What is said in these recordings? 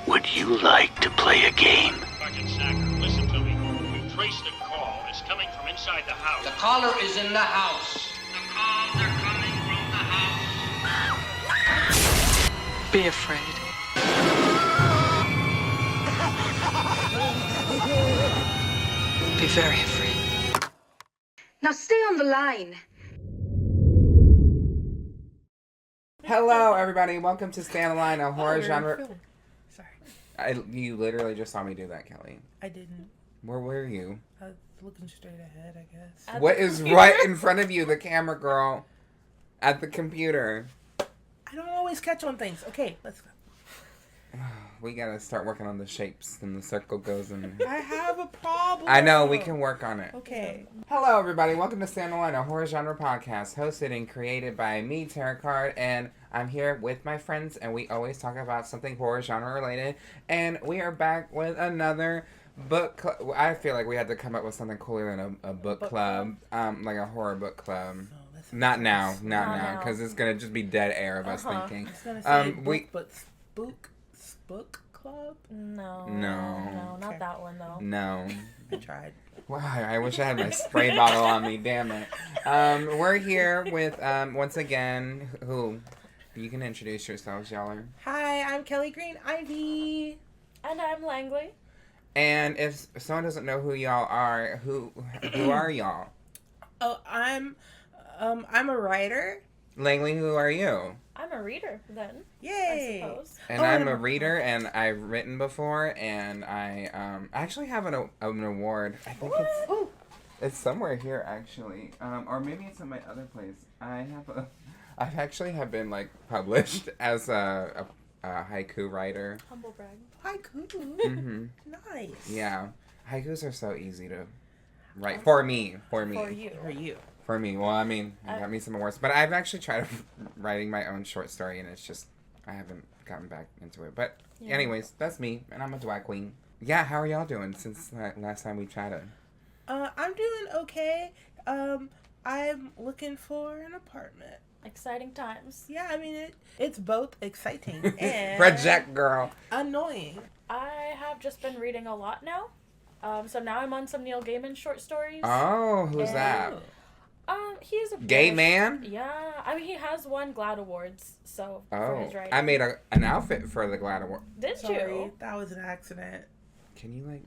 Would you like to play a game? Sergeant Sacker, listen to me. We've traced the call. It's coming from inside the house. The caller is in the house. The calls are coming from the house. Be afraid. Be very afraid. Now stay on the line. Hello, everybody. Welcome to Stay on the Line, a horror you're genre. filming. Sorry, You literally just saw me do that, Kelly. I didn't. Where were you? I was looking straight ahead, I guess. What is right in front of you, the camera girl? At the computer. I don't always catch on things. Okay, let's go. We gotta start working on the shapes, and the circle goes in. I have a problem. I know, we can work on it. Okay. Hello, everybody. Welcome to Stay on the Line, a horror genre podcast hosted and created by me, Terrah Card, and I'm here with my friends, and we always talk about something horror genre related. And we are back with another book club. I feel like we had to come up with something cooler than a book club, like a horror book club. Not now, because it's gonna just be dead air of us thinking. I was gonna say book club? No, not Okay. that one though. No. I tried. Wow, I wish I had my spray bottle on me, damn it. We're here with, once again, who? You can introduce yourselves, y'all are. Hi, I'm Kelli Green Ivy. And I'm Langley. And if someone doesn't know who y'all are, who are y'all? Oh, I'm a writer. Langley, who are you? I'm a reader then. Yay! I suppose. And I'm a reader, and I've written before, and I actually have an award. I think it's somewhere here, actually. Or maybe it's in my other place. I've actually been, like, published as a haiku writer. Humble brag. Haiku. Mm-hmm. Nice. Yeah. Haikus are so easy to write. For me. For you. For you. For me. Well, I mean, you got me some awards. But I've actually tried writing my own short story, and it's just, I haven't gotten back into it. But anyways, that's me, and I'm a drag queen. Yeah, how are y'all doing since last time we chatted? I'm doing okay. I'm looking for an apartment. Exciting times. Yeah, I mean, it's both exciting and Project girl. annoying. I have just been reading a lot now. So now I'm on some Neil Gaiman short stories. Oh, who's that? He's a Gay British- man? Yeah, I mean he has won GLAAD awards, so for his writing. I made an outfit for the GLAAD award. Did Sorry, you? that was an accident. Can you, like,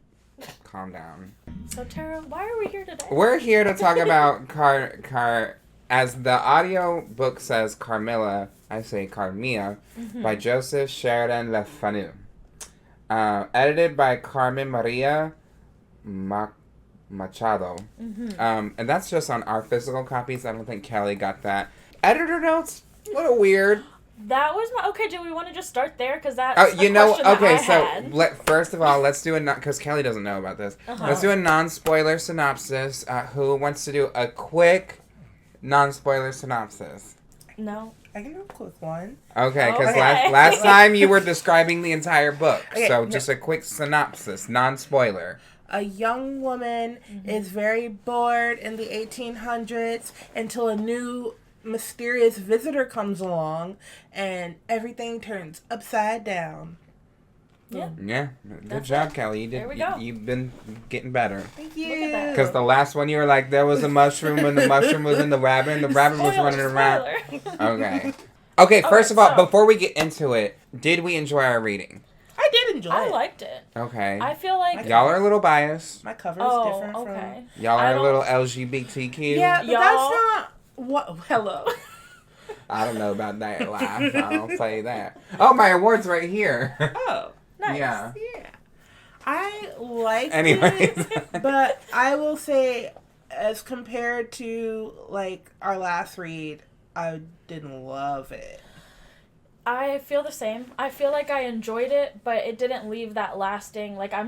calm down? So Terrah, why are we here today? We're here to talk about as the audio book says, Carmilla, I say Carmilla, by Joseph Sheridan Le Fanu. Edited by Carmen Maria Machado. And that's just on our physical copies. I don't think Kelly got that. Editor notes? A little weird. That was my... Okay, do we want to just start there? Because that's first of all, let's do because Kelly doesn't know about this. Let's do a non-spoiler synopsis. Who wants to do a quick non-spoiler synopsis? No. I can do a quick one. Okay, because Okay. last time you were describing the entire book. Okay, So no. just a quick synopsis, non-spoiler. A young woman is very bored in the 1800s until a new mysterious visitor comes along and everything turns upside down. Yeah. Yeah, good That's job, it. Kelly. There we go. You've been getting better. Thank you. Look at that. Because the last one you were like, there was a mushroom and the mushroom was in the rabbit and the rabbit was running around. Spoiler. Okay, first of all, so- before we get into it, did we enjoy our reading? I did enjoy I it. liked it. Okay. I feel like... Y'all are a little biased. My cover is different okay. Y'all I are a don't- little LGBTQ. Yeah, but Y'all- that's not what... Hello. I don't know about that laugh. I'll say that. Oh, my award's right here. Oh, nice. Yeah. Yeah. I liked Anyways. it, but I will say, as compared to, like, our last read, I didn't love it. I feel the same. I feel like I enjoyed it, but it didn't leave that lasting. Like, I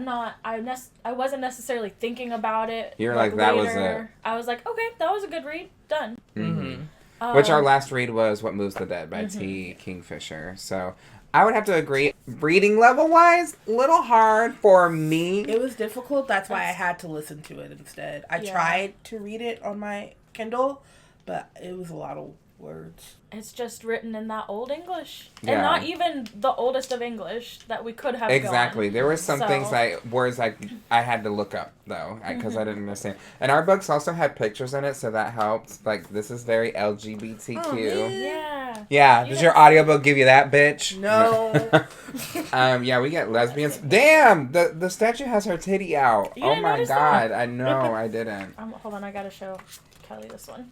wasn't necessarily thinking about it. You're like, that was later. I was like, okay, that was a good read. Done. Mm-hmm. Which our last read was What Moves the Dead by T. Kingfisher. So I would have to agree. Reading level-wise, a little hard for me. It was difficult. That's why I had to listen to it instead. I tried to read it on my Kindle, but it was a lot of words. It's just written in that old English. Yeah. And not even the oldest of English that we could have Exactly. gone. There were some things words I had to look up though because I didn't understand. And our books also had pictures in it, so that helped. Like this is very LGBTQ. Oh, yeah. Yeah. Does your audiobook give you that, bitch? No. Yeah, we get lesbians. Damn, the statue has her titty out. You Oh didn't my notice god, that? I know, I didn't. Hold on, I gotta show Kelly this one.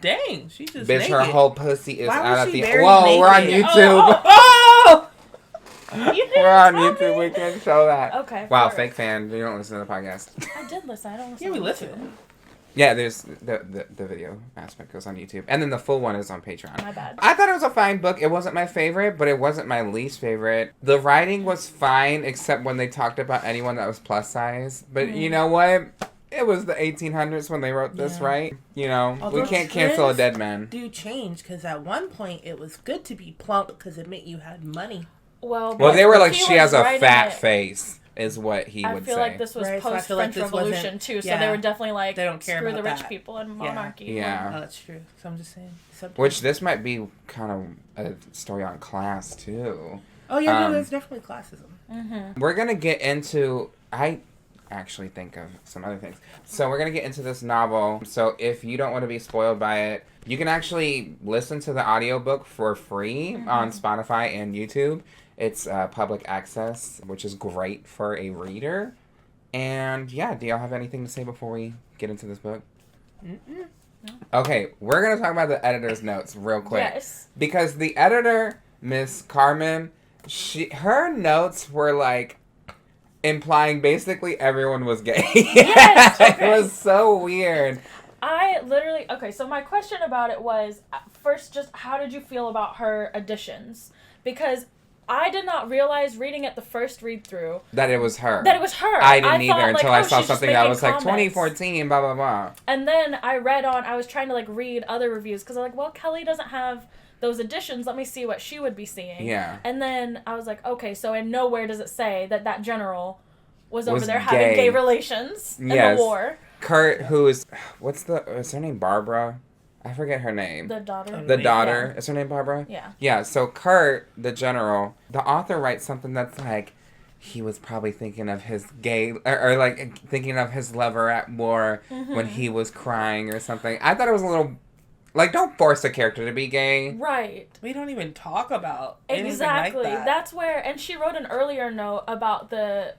Dang, she just Bitch, naked. her whole pussy is Why out was at she the. very Whoa, we're on naked? YouTube. Oh! You didn't We're on tell YouTube. me. We can show that. Okay. Wow, alright. fake fan. You don't listen to the podcast. I did listen. I don't listen. Yeah, we to listen. YouTube. Yeah, there's the video aspect goes on YouTube, and then the full one is on Patreon. My bad. I thought it was a fine book. It wasn't my favorite, but it wasn't my least favorite. The writing was fine, except when they talked about anyone that was plus size. But you know what? It was the 1800s when they wrote this, right? You know, Although we can't cancel a dead man. do change because at one point it was good to be plump because it meant you had money. Well, They were like, he she was has a writing fat it- face, is what he I would feel say. like this was Right, so I post feel like French this wasn't- Revolution too, so yeah. they were definitely like, They don't care screw about the rich that. people and Yeah. monarchy. Yeah. Oh, that's true. So I'm just saying. Which this might be kind of a story on class, too. Oh, yeah, no, there's definitely classism. We're going to get into... I actually think of some other things. So we're going to get into this novel. So if you don't want to be spoiled by it, you can actually listen to the audiobook for free on Spotify and YouTube. It's public access, which is great for a reader. And yeah, do y'all have anything to say before we get into this book? Mm-mm. Okay, we're going to talk about the editor's notes real quick. Yes. Because the editor, Miss Carmen, her notes were like implying basically everyone was gay. Yes, okay. It was so weird. So my question about it was, first, just how did you feel about her additions? Because I did not realize reading it the first read through That it was her. I didn't either until I saw she's just something that making was like comments. 2014, blah, blah, blah. And then I was trying to like read other reviews because I'm like, well, Kelly doesn't have those additions. Let me see what she would be seeing. Yeah. And then I was like, okay, so in nowhere does it say that general was over there gay. having gay relations in the war. Kurt, who is, is her name Barbara? I forget her name. The daughter. The daughter. Is her name Barbara? Yeah. Yeah, so Kurt, the general, the author writes something that's like, he was probably thinking of his gay, or like thinking of his lover at war when he was crying or something. I thought it was a little, like, don't force a character to be gay. Right. We don't even talk about anything Exactly. like that. That's where, and she wrote an earlier note about the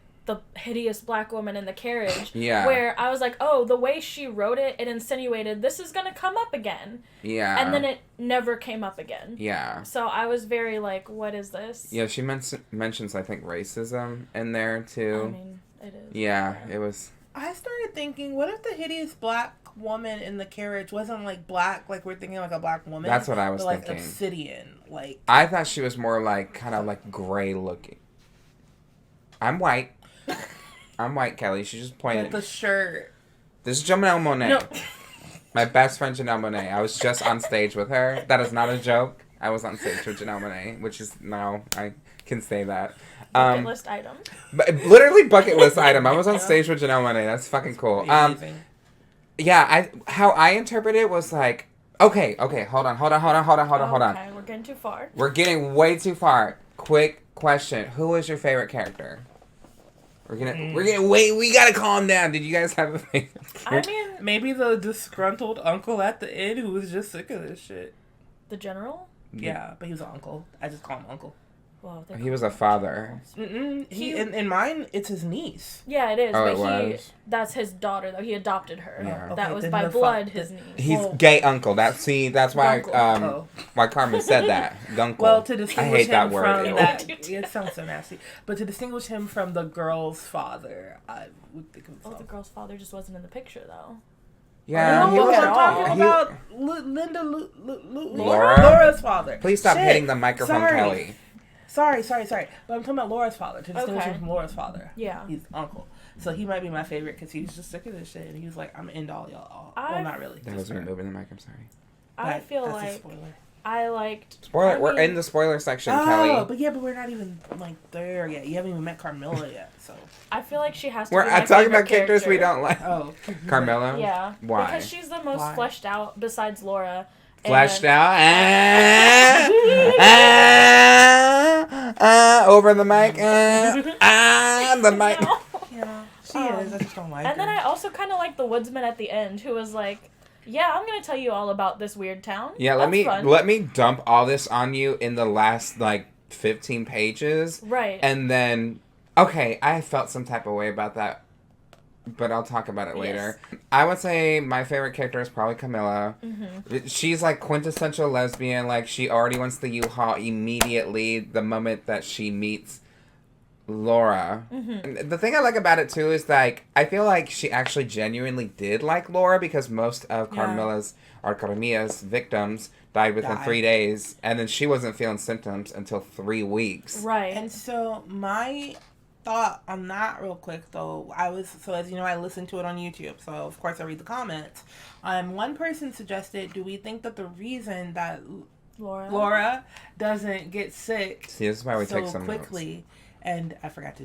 hideous black woman in the carriage. Yeah. Where I was like, oh, the way she wrote it, it insinuated this is going to come up again. Yeah. And then it never came up again. Yeah. So I was very like, what is this? Yeah, she mentions, I think, racism in there, too. I mean, it is. Yeah, it was... I started thinking, what if the hideous black woman in the carriage wasn't like black, like we're thinking like a black woman? That's what I was but, like, thinking. obsidian, like... I thought she was more like, kind of like gray looking. I'm white. I'm white, Kelly. She just pointed. The shirt. This is Janelle Monáe. No. My best friend Janelle Monáe. I was just on stage with her. That is not a joke. I was on stage with Janelle Monáe, which is now I can say that. Bucket list item. But literally bucket list item. I was on stage with Janelle Monáe. That's fucking cool. Yeah, how I interpret it was like, okay, hold on. Okay, we're getting too far. We're getting way too far. Quick question: who is your favorite character? We gotta calm down. Did you guys have a favorite? I mean, maybe the disgruntled uncle at the end who was just sick of this shit. The general? Yeah, but he was an uncle. I just call him uncle. Well, he was a father. In mine, it's his niece. Yeah, it is. Oh, but that's his daughter, though. He adopted her. Yeah. That Okay, was then by the blood his niece. He's gay uncle. That's why Gunkle. why Carmen said that. Gunkle. Well, to I distinguish hate that him word. from Ew. that, it sounds so nasty. But to distinguish him from the girl's father, I would think of Oh, the girl's father just wasn't in the picture, though. Yeah, he no, was I'm talking he- about Linda Laura? Laura's father. Please stop Shit. hitting the microphone, Sorry. Kelly. Sorry. But I'm talking about Laura's father. To distinguish him from Laura's father. Yeah. He's uncle. So he might be my favorite because he's just sick of this shit. And he was like, I'm into all y'all. Well, not really. That was me moving the mic. I'm sorry. I feel that's a like spoiler. I liked... Spoiler. I We're mean- in the spoiler section, Oh, Kelly. but we're not even like there yet. You haven't even met Carmilla yet, so. I feel like she has to We're be my talking favorite about characters we character. don't like. Oh. Carmilla? Yeah. Why? Because she's the most Why? fleshed out besides Laura. Fleshed out. Over the mic. The mic. Yeah, she is. I just don't like And her. then I also kind of like the woodsman at the end, who was like, "Yeah, I'm gonna tell you all about this weird town." Yeah, That's fun. let me dump all this on you in the last 15 pages. Right. And then okay, I felt some type of way about that, but I'll talk about it later. Yes. I would say my favorite character is probably Carmilla. Mm-hmm. She's like quintessential lesbian. Like she already wants the U-Haul immediately the moment that she meets Laura. Mm-hmm. And the thing I like about it too is like I feel like she actually genuinely did like Laura because most of Carmilla's victims died within 3 days, and then she wasn't feeling symptoms until 3 weeks. Right. And so my thought on that real quick though, as you know, I listened to it on YouTube, so of course I read the comments. One person suggested, do we think that the reason that Laura doesn't get sick See, this is why we so take some quickly notes. And I could have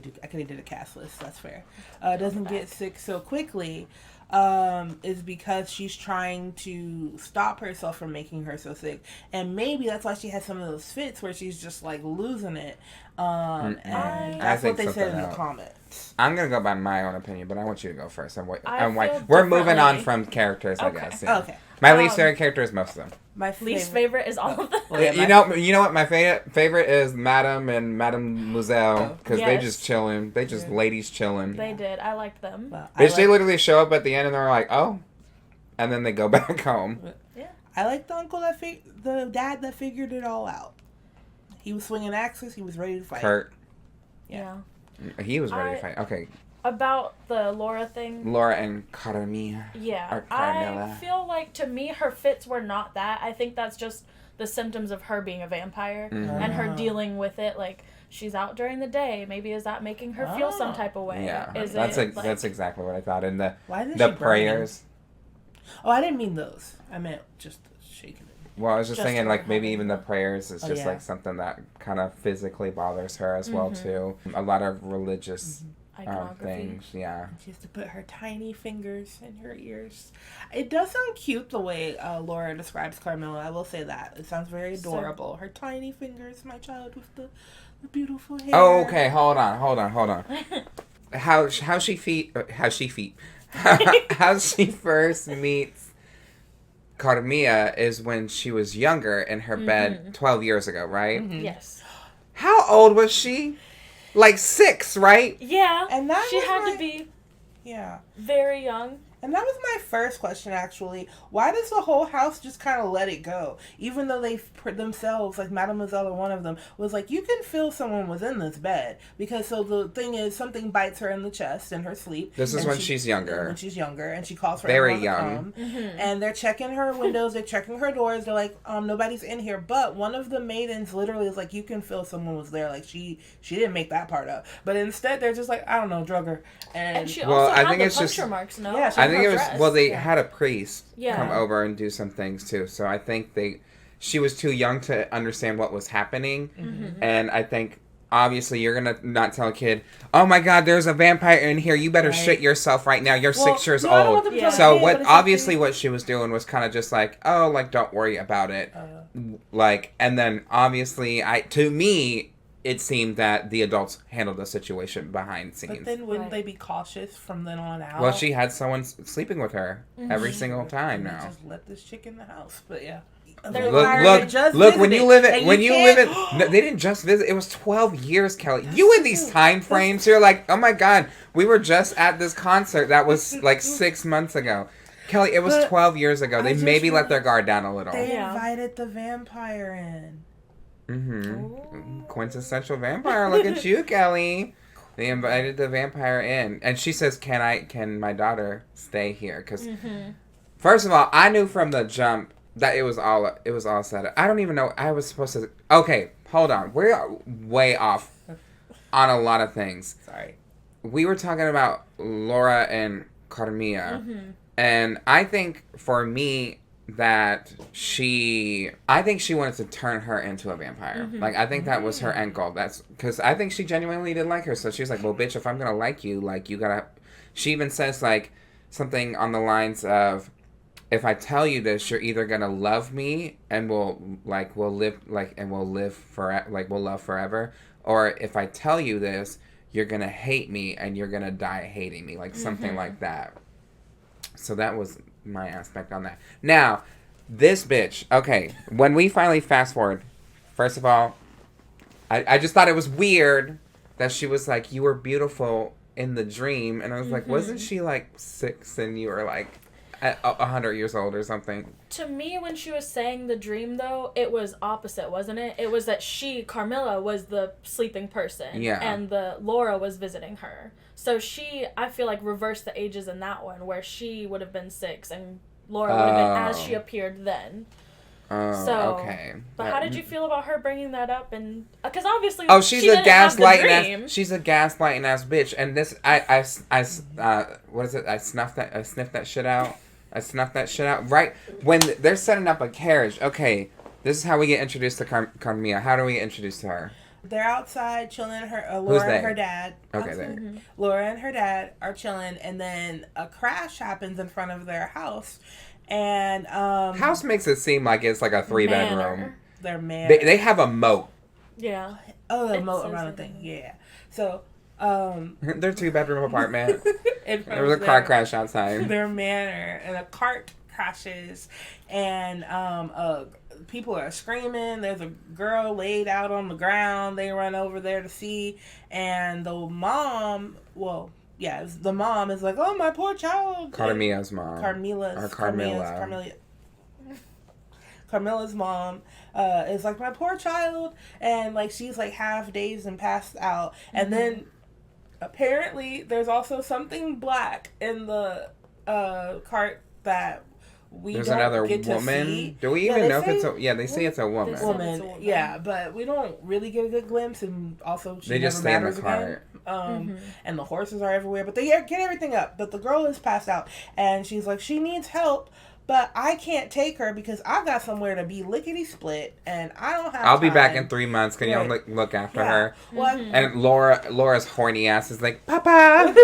did a cast list, that's fair, doesn't get sick so quickly is because she's trying to stop herself from making her so sick, and maybe that's why she has some of those fits where she's just like losing it, and that's what they said in the comments. I'm gonna go by my own opinion, but I want you to go first. feel We're moving on differently. from characters, I guess. Yeah. Okay. My least favorite character is most of them. My Least favorite is all of them. Well, yeah, You know what? My favorite is Madame and Mademoiselle because they Yes. just chilling. They just ladies chilling. They did. I liked them. They literally show up at the end and they're like, oh, and then they go back home. Yeah. I like the uncle the dad that figured it all out. He was swinging axes. He was ready to fight. Kurt, Yeah. he was ready to fight. Okay, About the Laura thing. Laura and Carmilla. Yeah. Or Carmilla. I feel like to me her fits were not that. I think that's just the symptoms of her being a vampire and her dealing with it. Like she's out during the day. Maybe is that making her feel some type of way? Yeah, Is that's exactly what I thought. And Why did the she burn prayers. Oh, I didn't mean those. I meant just shaking it. Well, I was just thinking, her like, maybe having even the prayers is just, like, something that kind of physically bothers her as well, too. A lot of religious iconography. things, yeah. She has to put her tiny fingers in her ears. It does sound cute the way Laura describes Carmilla. I will say that. It sounds very adorable. Her tiny fingers, my child with the beautiful hair. Oh, okay, hold on. How she first meets Carmilla is when she was younger in her bed 12 years ago, right? Yes. How old was she? Like 6, right? Yeah. And that she was had my- to be Yeah. very young. And that was my first question, actually. Why does the whole house just kind of let it go? Even though they themselves, like Mademoiselle or one of them, was like, you can feel someone was in this bed. Because so the thing is, something bites her in the chest in her sleep. This is and when she's younger. When she's younger, and she calls for Very everyone to come. And they're checking her windows, they're checking her doors. They're like, nobody's in here. But one of the maidens literally is like, you can feel someone was there. Like, she didn't make that part up. But instead, they're just like, I don't know, drug her. And she Well, also I had think the it's just- puncture marks, no? Yeah, she- I think it was, Dress. well, they had a priest Yeah. come over and do some things, too. So I think she was too young to understand what was happening. And I think, obviously, you're going to not tell a kid, oh my God, there's a vampire in here. You better shit yourself right now. You're 6 years no, I don't old. want them to tell So the kid, what, but it's obviously something- what she was doing was kind of just like, oh, like, don't worry about it. Like, and then obviously, to me, it seemed that the adults handled the situation behind scenes. But then wouldn't Right. they be cautious from then on out? Well, she had someone sleeping with her every single time And they now. just let this chick in the house. But yeah. They're Look, when you live it, no, they didn't just visit. It was 12 years, Kelly. You in these time frames, you're like, oh my God, we were just at this concert that was like 6 months ago. Kelly, it was But 12 years ago. They I just maybe let realized their guard down a little. They Yeah. invited the vampire in. Quintessential vampire. Look at you, Kelly. They invited the vampire in, and she says, "Can my daughter stay here?" Because first of all, I knew from the jump that it was all set up. I don't even know. I was supposed to. Okay, hold on. We're way off on a lot of things. Sorry. We were talking about Laura and Carmilla, and I think for me that I think she wanted to turn her into a vampire. Like, I think that was her end goal. That's because I think she genuinely did like her. So she was like, well, bitch, if I'm gonna like you, like, you gotta. She even says like something on the lines of, if I tell you this, you're either gonna love me and we'll live we'll love forever, or if I tell you this, you're gonna hate me and you're gonna die hating me, like something like that. So that was my aspect on that. Now, this bitch. Okay, when we finally fast forward, first of all, I just thought it was weird that she was like, "You were beautiful in the dream," and I was like, "Wasn't she like 6 and you were like 100 years old or something?" To me, when she was saying the dream, though, it was opposite, wasn't it? It was that Carmilla, was the sleeping person, and Laura was visiting her. So I feel like, reversed the ages in that one, where she would have been 6 and Laura would have been as she appeared then. Okay. But how did you feel about her bringing that up? And because obviously, she's a gaslighting ass. She's a gaslighting ass bitch. And this, what is it? I sniffed that shit out. Right when they're setting up a carriage. Okay, this is how we get introduced to Carmilla. How do we get introduced to her? They're outside chilling. Laura and her dad. Okay, there. Laura and her dad are chilling, and then a crash happens in front of their house. And house makes it seem like it's like a 3-bedroom. Their man. They have a moat. Yeah. Oh, the moat around the thing. Yeah. So their 2-bedroom apartment. There was a car crash outside. Their manor, and a cart crashes, and people are screaming. There's a girl laid out on the ground. They run over there to see, and the mom. Well, yeah, the mom is like, "Oh, my poor child." Carmilla's mom. Carmilla's mom is like, "My poor child," and like she's like half dazed and passed out, and then apparently there's also something black in the cart that there's another woman. Do we even know if it's a? Yeah, they say it's a woman. Yeah, but we don't really get a good glimpse, and also they just stay in the cart. And the horses are everywhere, but they get everything up. But the girl is passed out, and she's like, she needs help, but I can't take her because I've got somewhere to be lickety split, and I don't have. I'll be back in 3 months. Can you look after her? Well, and Laura's horny ass is like, "Papa,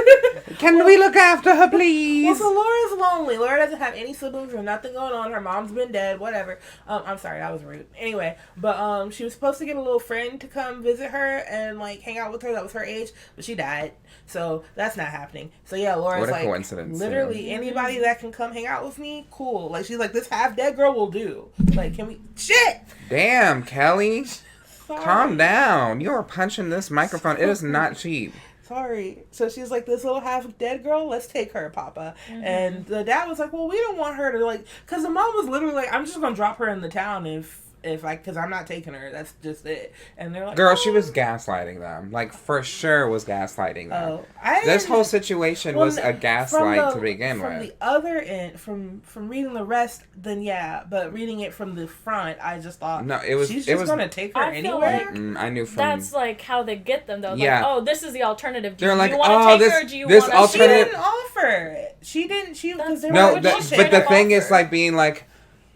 can we look after her, please?" Well, so Laura's lonely. Laura doesn't have any siblings or nothing going on. Her mom's been dead. Whatever. I'm sorry, that was rude. Anyway, but she was supposed to get a little friend to come visit her and like hang out with her that was her age, but she died. So that's not happening. So yeah, Laura's like, coincidence. Literally anybody that can come hang out with me, cool. Like she's like, this half dead girl will do. Like, can we? Shit. Damn, Kelly. Sorry. Calm down. You are punching this microphone. It is not cheap. Sorry. So she's like, this little half dead girl, let's take her, Papa. And the dad was like, well, we don't want her to like, because the mom was literally like, I'm just gonna drop her in the town because I'm not taking her. That's just it. And they're like, girl, she was gaslighting them. Like, for sure was gaslighting them. This whole situation was a gaslight to begin with. From the other end, from reading the rest, then yeah. But reading it from the front, I just thought, no, she's just going to take her anywhere. Like I knew from... That's like how they get them, though. Yeah. Like, oh, this is the alternative. Do you want to take her or do you want to... She didn't offer it. She didn't... But the thing is, like, being like...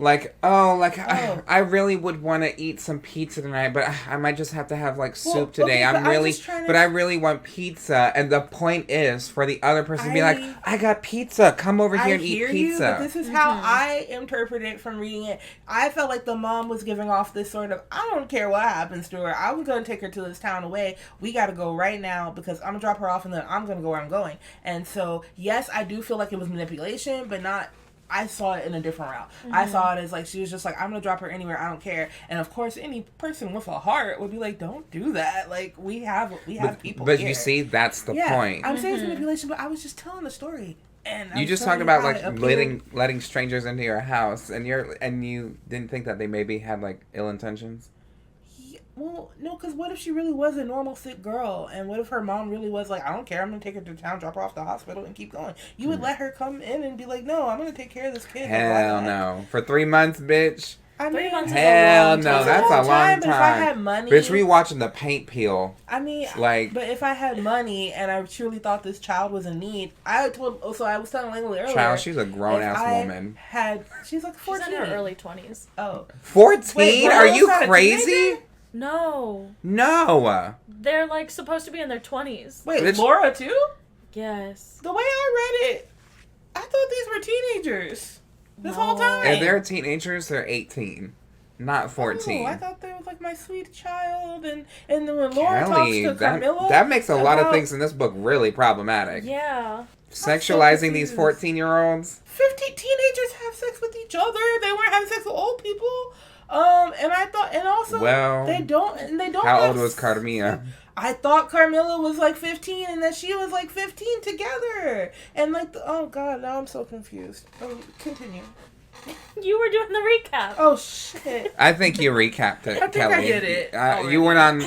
I really would want to eat some pizza tonight, but I might just have to have like soup today. Okay, I really want pizza. And the point is for the other person to be like, I got pizza. Come over here and eat pizza. You, but this is how I interpret it from reading it. I felt like the mom was giving off this sort of, I don't care what happens to her. I'm going to take her to this town away. We got to go right now because I'm going to drop her off and then I'm going to go where I'm going. And so, yes, I do feel like it was manipulation, but not... I saw it in a different route. I saw it as like she was just like, I'm gonna drop her anywhere, I don't care. And of course, any person with a heart would be like, don't do that. Like we have people. But here. You see, that's the point. I'm saying it's manipulation, but I was just telling the story. And you just talked about like letting strangers into your house, and you didn't think that they maybe had like ill intentions. Well, no, because what if she really was a normal sick girl? And what if her mom really was like, I don't care, I'm going to take her to town, drop her off to the hospital, and keep going? You would let her come in and be like, no, I'm going to take care of this kid. Hell no. For 3 months, bitch. I mean, 3 months hell is a long time. That's a long time. If I had money, bitch, we watching the paint peel. I mean, like, but if I had money and I truly thought this child was in need, I was telling Langley earlier. Child, she's a grown ass woman. She's like 14. She's in her early 20s. Oh, 14? Wait, are you crazy? No. They're like supposed to be in their 20s. Wait, bitch. Laura too? Yes. The way I read it, I thought these were teenagers. this whole time. If they're teenagers, they're 18, not 14. Oh, I thought they was like my sweet child, and then when Laura talks to Carmilla, that makes a lot of things in this book really problematic. Yeah. Sexualizing these 14-year-olds. 15 teenagers have sex with each other. They weren't having sex with old people. And I thought, and also, they don't. How old was Carmilla? I thought Carmilla was like 15 and that she was like 15 together. And like, oh God, now I'm so confused. Oh, continue. You were doing the recap. Oh shit. I think you recapped it, I think Kelly. I did it. You went on,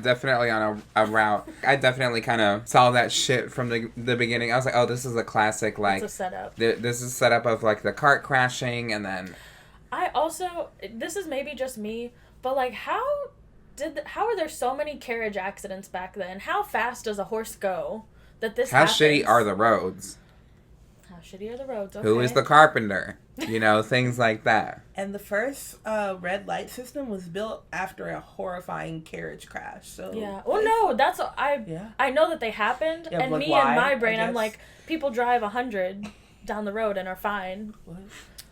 definitely on a route. I definitely kind of saw that shit from the beginning. I was like, oh, this is a classic, like... It's a setup. This is a setup of, like, the cart crashing, and then... I also... This is maybe just me, but, like, how are there so many carriage accidents back then? How fast does a horse go that this happens? How shitty are the roads? How shitty are the roads, okay. Who is the carpenter? You know, things like that. And the first red light system was built after a horrifying carriage crash. So yeah. Well, no, that's... I know that they happened, yeah, and like me why, in my brain, I'm like, people drive 100 down the road and are fine. What?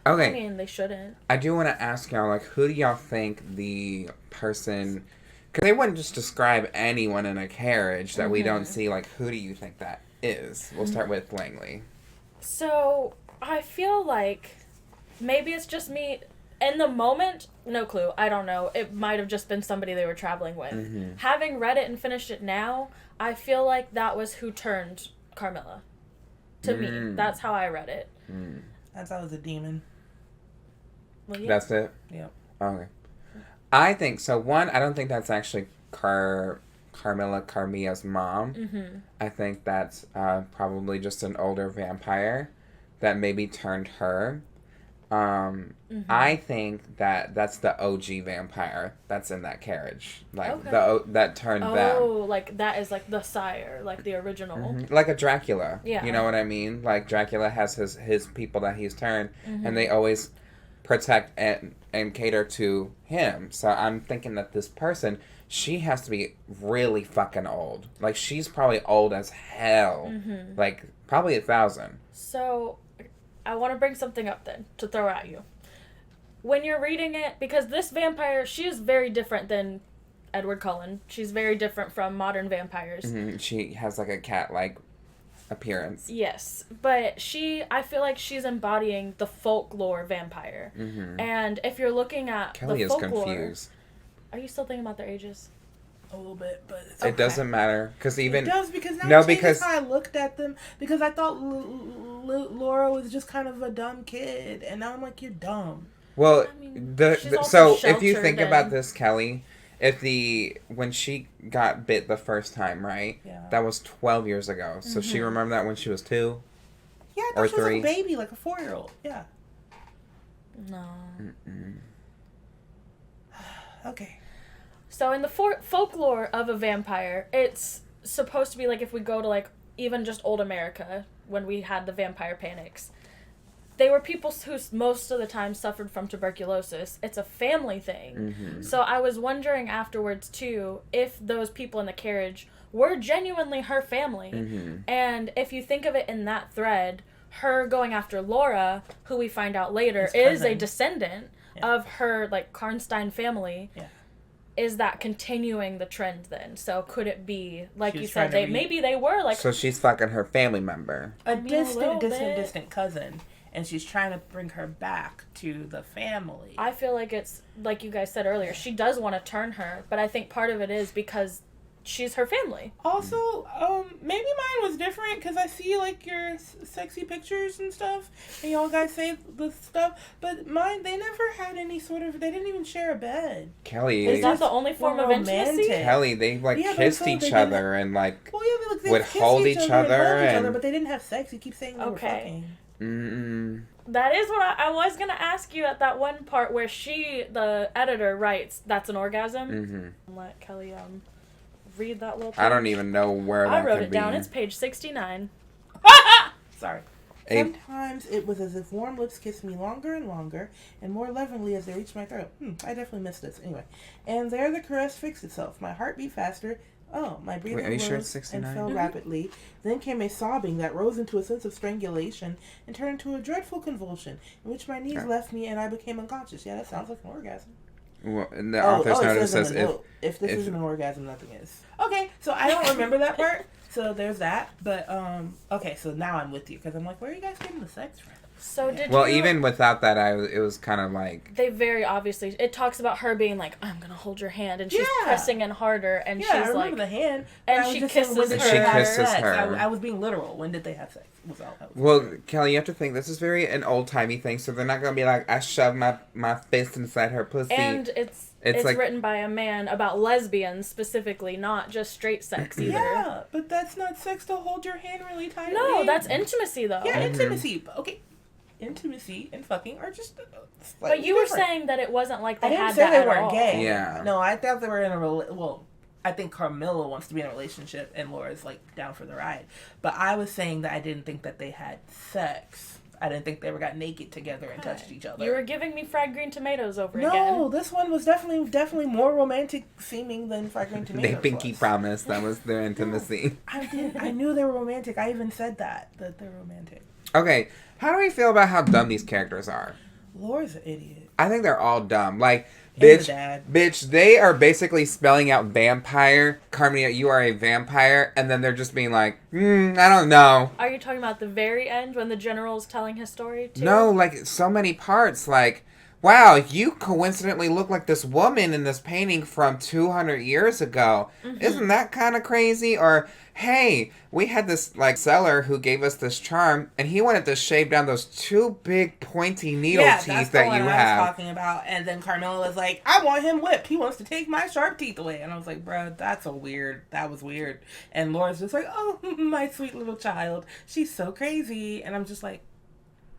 Okay. I mean, they shouldn't. I do want to ask y'all, like, who do y'all think the person... Because they wouldn't just describe anyone in a carriage that we don't see. Like, who do you think that is? We'll start with Langley. So, I feel like maybe it's just me. In the moment, no clue. I don't know. It might have just been somebody they were traveling with. Mm-hmm. Having read it and finished it now, I feel like that was who turned Carmilla. To me. That's how I read it. I thought it was a demon. Well, yeah. That's it? Yep. Okay. I think so. One, I don't think that's actually Carmilla's mom. Mm-hmm. I think that's probably just an older vampire that maybe turned her. I think that's the OG vampire that's in that carriage, like that turned them. Oh, like that is like the sire, like the original, like a Dracula. Yeah, you know what I mean. Like Dracula has his people that he's turned, and they always protect and cater to him. So I'm thinking that this person, she has to be really fucking old. Like she's probably old as hell. Like probably 1,000. So I want to bring something up then to throw at you. When you're reading it, because this vampire, she is very different than Edward Cullen. She's very different from modern vampires. She has like a cat-like appearance. Yes, but I feel like she's embodying the folklore vampire. And if you're looking at Kelly the folklore... is confused. Are you still thinking about their ages? A little bit, but it's It doesn't matter, because even... It does, because now because how I looked at them, because I thought Laura was just kind of a dumb kid, and now I'm like, you're dumb. Well, I mean, so if you think about this, Kelly, when she got bit the first time, right? Yeah. That was 12 years ago. So she remembered that when she was 2? Yeah, I thought she was like a baby, like a 4-year-old. Yeah. No. Okay. So in the folklore of a vampire, it's supposed to be like if we go to like even just old America when we had the vampire panics. They were people who most of the time suffered from tuberculosis. It's a family thing. So I was wondering afterwards, too, if those people in the carriage were genuinely her family. And if you think of it in that thread, her going after Laura, who we find out later is a descendant of her, like, Karnstein family. Yeah. Is that continuing the trend then? So could it be, like you said, maybe they were, like... So she's fucking her family member. A distant cousin. And she's trying to bring her back to the family. I feel like it's, like you guys said earlier, she does want to turn her, but I think part of it is because she's her family. Also, maybe mine was different, because I see, like, your sexy pictures and stuff, and y'all guys say the stuff, but mine, they never had any sort of, they didn't even share a bed. Kelly. Is that the only form of intimacy? Kelly, they, like, kissed each other and, like, would hold each other, but they didn't have sex. You keep saying they were fucking. That is what I was going to ask you at that one part where the editor, writes, that's an orgasm. Let Kelly read that little page. I don't even know where that could be. I wrote it down. It's page 69. Sorry. Sometimes it was as if warm lips kissed me longer and longer, and more lovingly as they reached my throat. I definitely missed this. Anyway. And there the caress fixed itself. My heart beat faster. Oh, my breathing Wait, are you rose sure it's 69? and fell rapidly. Then came a sobbing that rose into a sense of strangulation and turned into a dreadful convulsion, in which my knees left me and I became unconscious. Yeah, that sounds like an orgasm. Well, the author's note says if this isn't an orgasm, nothing is. Okay, so I don't remember that part. So there's that. But okay, so now I'm with you because I'm like, where are you guys getting the sex from? So did well, you... even without that, it was kind of like... They very obviously... It talks about her being like, I'm going to hold your hand. And she's pressing in harder. And she's I remember like... the hand. And she kisses her. She kisses her. I was being literal. When did they have sex? Well, Kelli, you have to think, this is very an old-timey thing. So they're not going to be like, I shoved my fist inside her pussy. And it's like, written by a man about lesbians specifically, not just straight sex either. Yeah, but that's not sex to hold your hand really tightly. No, that's intimacy, though. Yeah, intimacy. Okay. Intimacy and fucking are just but you were saying that it wasn't like they had that I didn't say they at weren't all. gay. Yeah. No, I thought they were in a well, I think Carmilla wants to be in a relationship and Laura's like down for the ride. But I was saying that I didn't think that they had sex. I didn't think they ever got naked together and touched each other. You were giving me fried green tomatoes over again. No, this one was definitely more romantic seeming than fried green tomatoes. They pinky promised that was their intimacy. I knew they were romantic. I even said that they're romantic. Okay, how do we feel about how dumb these characters are? Laura's an idiot. I think they're all dumb. Like, bitch, they are basically spelling out vampire. Carmilla, you are a vampire. And then they're just being like, I don't know. Are you talking about the very end when the general's telling his story too? No, like, so many parts. Like, wow, you coincidentally look like this woman in this painting from 200 years ago. Mm-hmm. Isn't that kind of crazy? Or, hey, we had this, like, seller who gave us this charm, and he wanted to shave down those two big pointy needle teeth that you have. I was talking about. And then Carmilla was like, I want him whipped. He wants to take my sharp teeth away. And I was like, bro, that was weird. And Laura's just like, oh, my sweet little child. She's so crazy. And I'm just like,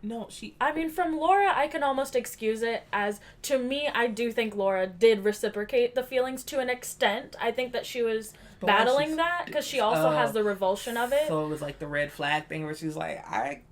no, I mean, from Laura, I can almost excuse it as, to me, I do think Laura did reciprocate the feelings to an extent. I think that she was battling that, because she also has the revulsion of it. So it was like the red flag thing where she's like, I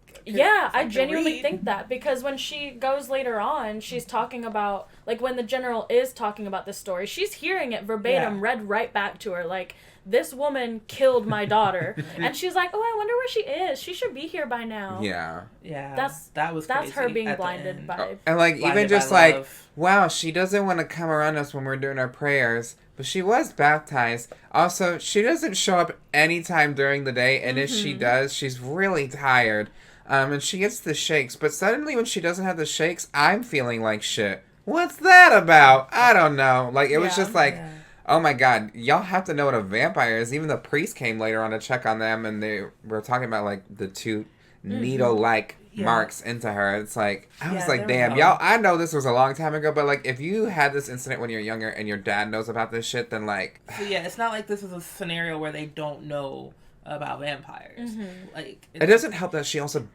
genuinely think that, because when she goes later on, she's talking about, like, when the general is talking about this story, she's hearing it verbatim read right back to her, like, this woman killed my daughter. And she's like, oh, I wonder where she is. She should be here by now. Yeah. Yeah. That's her being blinded by... And, like, even just like, wow, she doesn't want to come around us when we're doing our prayers. But she was baptized. Also, she doesn't show up anytime during the day. And if she does, she's really tired. And she gets the shakes. But suddenly when she doesn't have the shakes, I'm feeling like shit. What's that about? I don't know. Like, it was just like... Yeah. Oh my god, y'all have to know what a vampire is. Even the priest came later on to check on them, and they were talking about, like, the two needle-like marks into her. It's like, I was like, damn, y'all, I know this was a long time ago, but, like, if you had this incident when you're younger and your dad knows about this shit, then, like... So, yeah, it's not like this is a scenario where they don't know about vampires. Like, it doesn't help that she also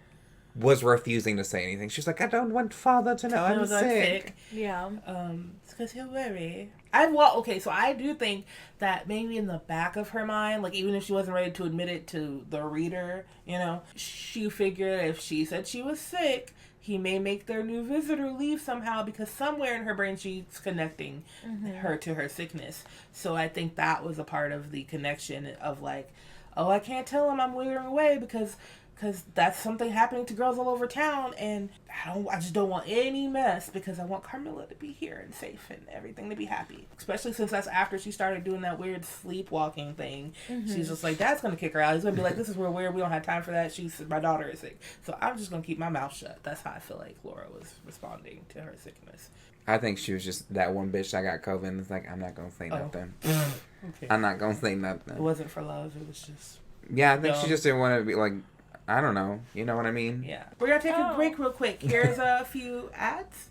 was refusing to say anything. She's like, I don't want father to know I'm sick. Yeah. It's because he'll worry. So I do think that maybe in the back of her mind, like, even if she wasn't ready to admit it to the reader, you know, she figured if she said she was sick, he may make their new visitor leave somehow, because somewhere in her brain she's connecting her to her sickness. So I think that was a part of the connection of, like, oh, I can't tell him I'm withering away because that's something happening to girls all over town, and I just don't want any mess, because I want Carmilla to be here and safe and everything to be happy. Especially since that's after she started doing that weird sleepwalking thing. She's just like, Dad's gonna kick her out. He's gonna be like, this is real weird. We don't have time for that. My daughter is sick. So I'm just gonna keep my mouth shut. That's how I feel like Laura was responding to her sickness. I think she was just that one bitch that got COVID and it's like, I'm not gonna say nothing. Okay. I'm not gonna say nothing. It wasn't for love. It was just... Yeah, I think she just didn't want to be like... I don't know. You know what I mean? Yeah. We're going to take a break real quick. Here's a few ads.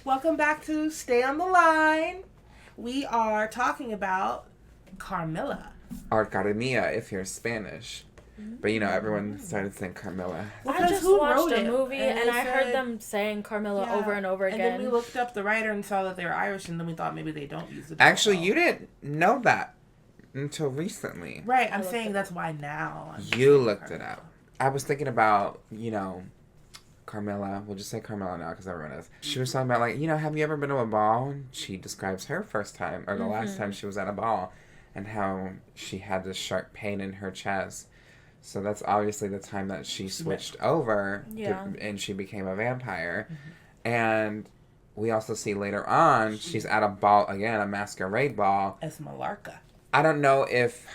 Welcome back to Stay on the Line. We are talking about Carmilla. Or Carmilla if you're Spanish. But, you know, everyone started saying Carmilla. I just watched a movie and I heard them saying Carmilla over and over again. And then we looked up the writer and saw that they were Irish, and then we thought maybe they don't use the Actually, you didn't know that until recently. Right, I'm saying that's why now. You looked it up. I was thinking about, you know, Carmilla, we'll just say Carmilla now because everyone is. She was talking about, like, you know, have you ever been to a ball? She describes her first time, or the last time she was at a ball, and how she had this sharp pain in her chest. So that's obviously the time that she switched over and she became a vampire. And we also see later on, she's at a ball again, a masquerade ball. As Malarca. I don't know if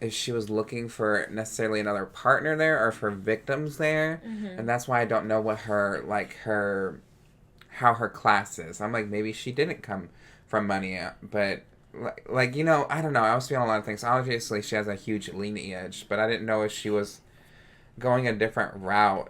she was looking for necessarily another partner there or for victims there. And that's why I don't know what how her class is. I'm like, maybe she didn't come from money, but like, you know, I don't know. I was feeling a lot of things. Obviously, she has a huge lineage, but I didn't know if she was going a different route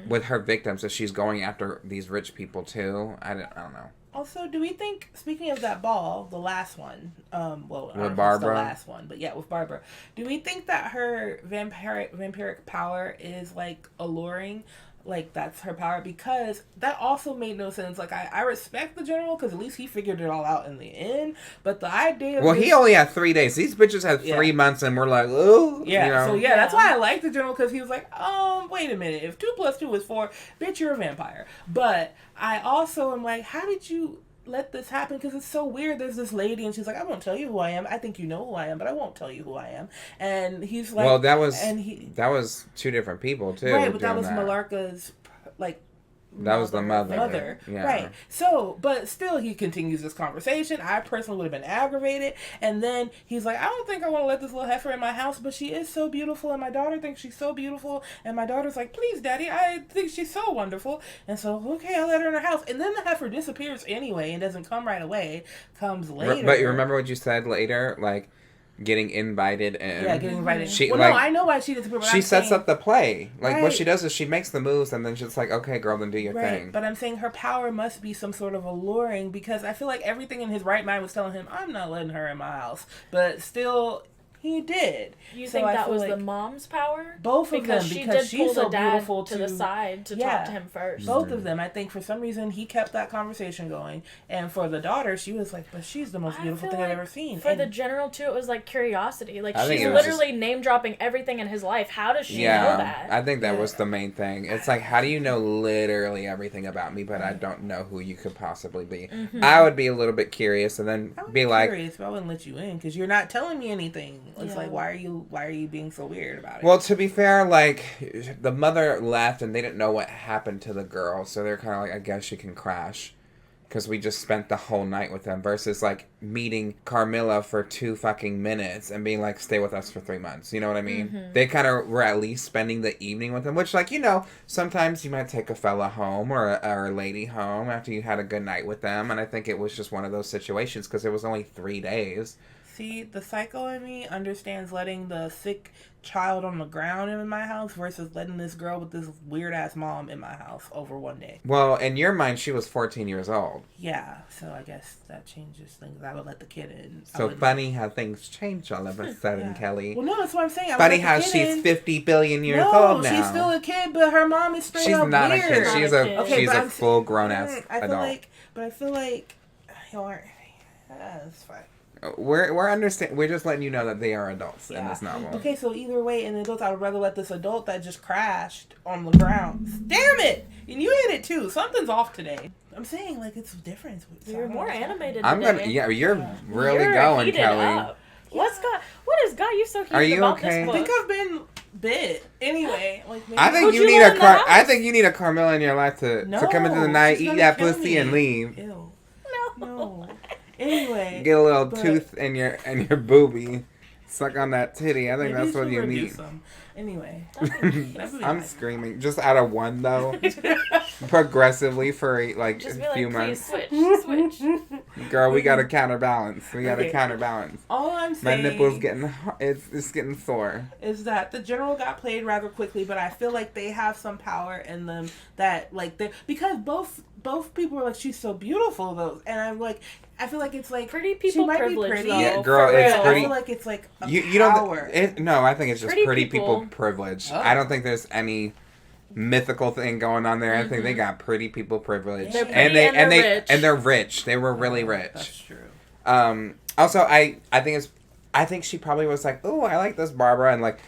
with her victims, if she's going after these rich people too. I don't know. Also, do we think, speaking of that ball, the last one, with Barbara, the last one, but yeah, with Barbara, do we think that her vampiric power is like alluring? Like, that's her power? Because that also made no sense. Like, I respect the general because at least he figured it all out in the end. But the idea of he only had 3 days. These bitches had 3 months, and we're like, oh, yeah. You know? So yeah, that's why I like the general, because he was like, wait a minute, if 2 + 2 is 4, bitch, you're a vampire. But I also am like, how did you let this happen? Because it's so weird. There's this lady and she's like, I won't tell you who I am. I think you know who I am, but I won't tell you who I am. And he's like, well, that was 2 different people too, right? But that was Malarca's, like, that was the mother. Yeah. Right. So, but still, he continues this conversation. I personally would have been aggravated. And then he's like, I don't think I want to let this little heifer in my house, but she is so beautiful, and my daughter thinks she's so beautiful. And my daughter's like, please, Daddy, I think she's so wonderful. And so, okay, I'll let her in her house. And then the heifer disappears anyway and doesn't come right away. Comes later. But you remember what you said later? Like, getting invited and... Yeah, getting invited. She, no, I know why she disappeared. She sets up the play. Like, what she does is she makes the moves and then she's like, okay, girl, then do your thing. But I'm saying her power must be some sort of alluring, because I feel like everything in his right mind was telling him, I'm not letting her in my house. But still... he did. You think that was the mom's power? Both of them, because she's so beautiful to the side to talk to him first. Both of them. I think for some reason he kept that conversation going, and for the daughter, she was like, "But she's the most beautiful thing I've ever seen." For the general too, it was like curiosity. Like, she's literally name dropping everything in his life. How does she know that? I think that was the main thing. It's like, how do you know literally everything about me, but I don't know who you could possibly be? I would be a little bit curious, and then be like, curious, but I wouldn't let you in because you're not telling me anything. It's like, why are you being so weird about it? Well, to be fair, like, the mother left and they didn't know what happened to the girl, so they're kind of like, I guess you can crash, because we just spent the whole night with them, versus like meeting Carmilla for 2 fucking minutes and being like, stay with us for 3 months. You know what I mean? They kind of were at least spending the evening with them, which, like, you know, sometimes you might take a fella home or a lady home after you had a good night with them, and I think it was just one of those situations because it was only 3 days. See, the psycho in me understands letting the sick child on the ground in my house versus letting this girl with this weird-ass mom in my house over 1 day. Well, in your mind, she was 14 years old. Yeah, so I guess that changes things. I would let the kid in. So funny how things change all of a sudden, Kelly. Well, no, that's what I'm saying. Funny how she's 50 billion years old now. No, she's still a kid, but her mom is straight up weird. She's not a kid. She's a full-grown-ass adult. I feel like... That's fine. We're just letting you know that they are adults in this novel. Okay, so either way, in adults, I would rather let this adult that just crashed on the ground. Damn it! And you hit it too. Something's off today. I'm saying, like, it's different. You're more animated today. You're really going, Kelly. Up. What has got you so heated about this book? I think I've been bit. Anyway, like, maybe I think you need a Carmilla in your life to come into the night, eat that pussy, and leave. Ew. No. Anyway, get a little tooth in your boobie, suck on that titty. I think that's what you need. Anyway, I'm screaming just out of one though, progressively for like a few months. Switch. Girl, we gotta counterbalance. All I'm saying, my nipples it's getting sore. Is that the general got played rather quickly, but I feel like they have some power in them that like they because both people are like, she's so beautiful though, and I'm like, I feel like it's like pretty people privilege. Yeah, girl, it's pretty. I feel like it's like you power. No, I think it's just pretty people privilege. Oh. I don't think there's any mythical thing going on there. I think they got pretty people privilege, they're rich. They were really rich. That's true. Also, I think she probably was like, oh, I like this Barbara, and like.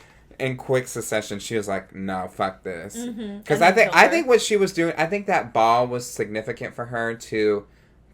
in quick succession, she was like, "No, fuck this." Mm-hmm. Because I think what she was doing, I think that ball was significant for her to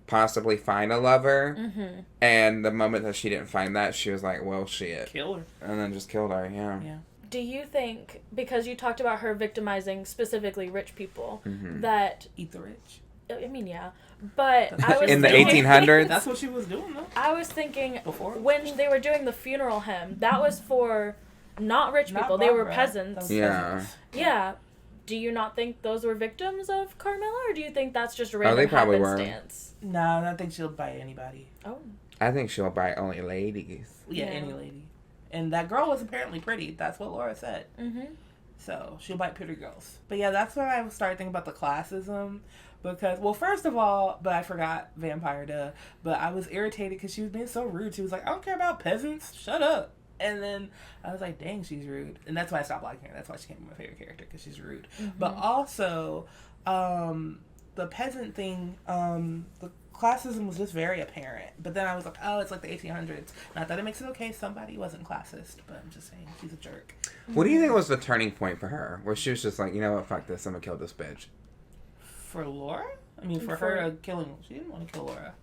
possibly find a lover. Mm-hmm. And the moment that she didn't find that, she was like, "Well, shit." Kill her. And then just killed her. Yeah. Yeah. Do you think, because you talked about her victimizing specifically rich people, Mm-hmm. that... Eat the rich. I mean, yeah. But I was in the thinking, 1800s. That's what she was doing, though. I was thinking, Before. when they were doing the funeral hymn, that was for not rich Not people. They were Barbara. peasants. Those Yeah. peasants. Yeah. Do you not think those were victims of Carmilla, or do you think that's just a they random probably were. happenstance? No, I don't think she'll bite anybody. Oh. I think she'll buy only ladies. Yeah, Yeah. any lady. And that girl was apparently pretty. That's what Laura said. Mm-hmm. So she'll bite pretty girls. But yeah, that's when I started thinking about the classism. Because, well, first of all, but I forgot vampire, duh. But I was irritated because she was being so rude. She was like, "I don't care about peasants. Shut up." And then I was like, dang, she's rude. And that's why I stopped liking her. That's why she became my favorite character, because she's rude. Mm-hmm. But also, the peasant thing, the classism was just very apparent. But then I was like, oh, it's like the 1800s. Not that it makes it okay. Somebody wasn't classist, but I'm just saying she's a jerk. What do you think was the turning point for her? Where she was just like, you know what, fuck this, I'm gonna kill this bitch. For Laura? I mean, for her killing, she didn't want to kill Laura.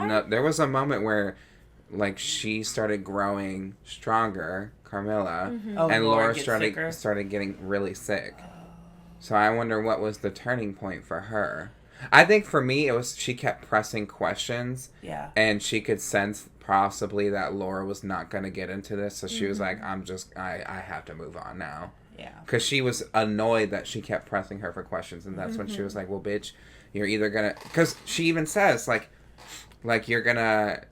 No, there was a moment where, like, she started growing stronger, Carmilla, Mm-hmm. Oh, and Laura gets started sicker? getting really sick. So I wonder what was the turning point for her. I think for me, it was she kept pressing questions. Yeah. And she could sense possibly that Laura was not going to get into this. So she was like, I have to move on now. Yeah. Because she was annoyed that she kept pressing her for questions. And that's when she was like, well, bitch, you're either going to... Because she even says, like, you're going to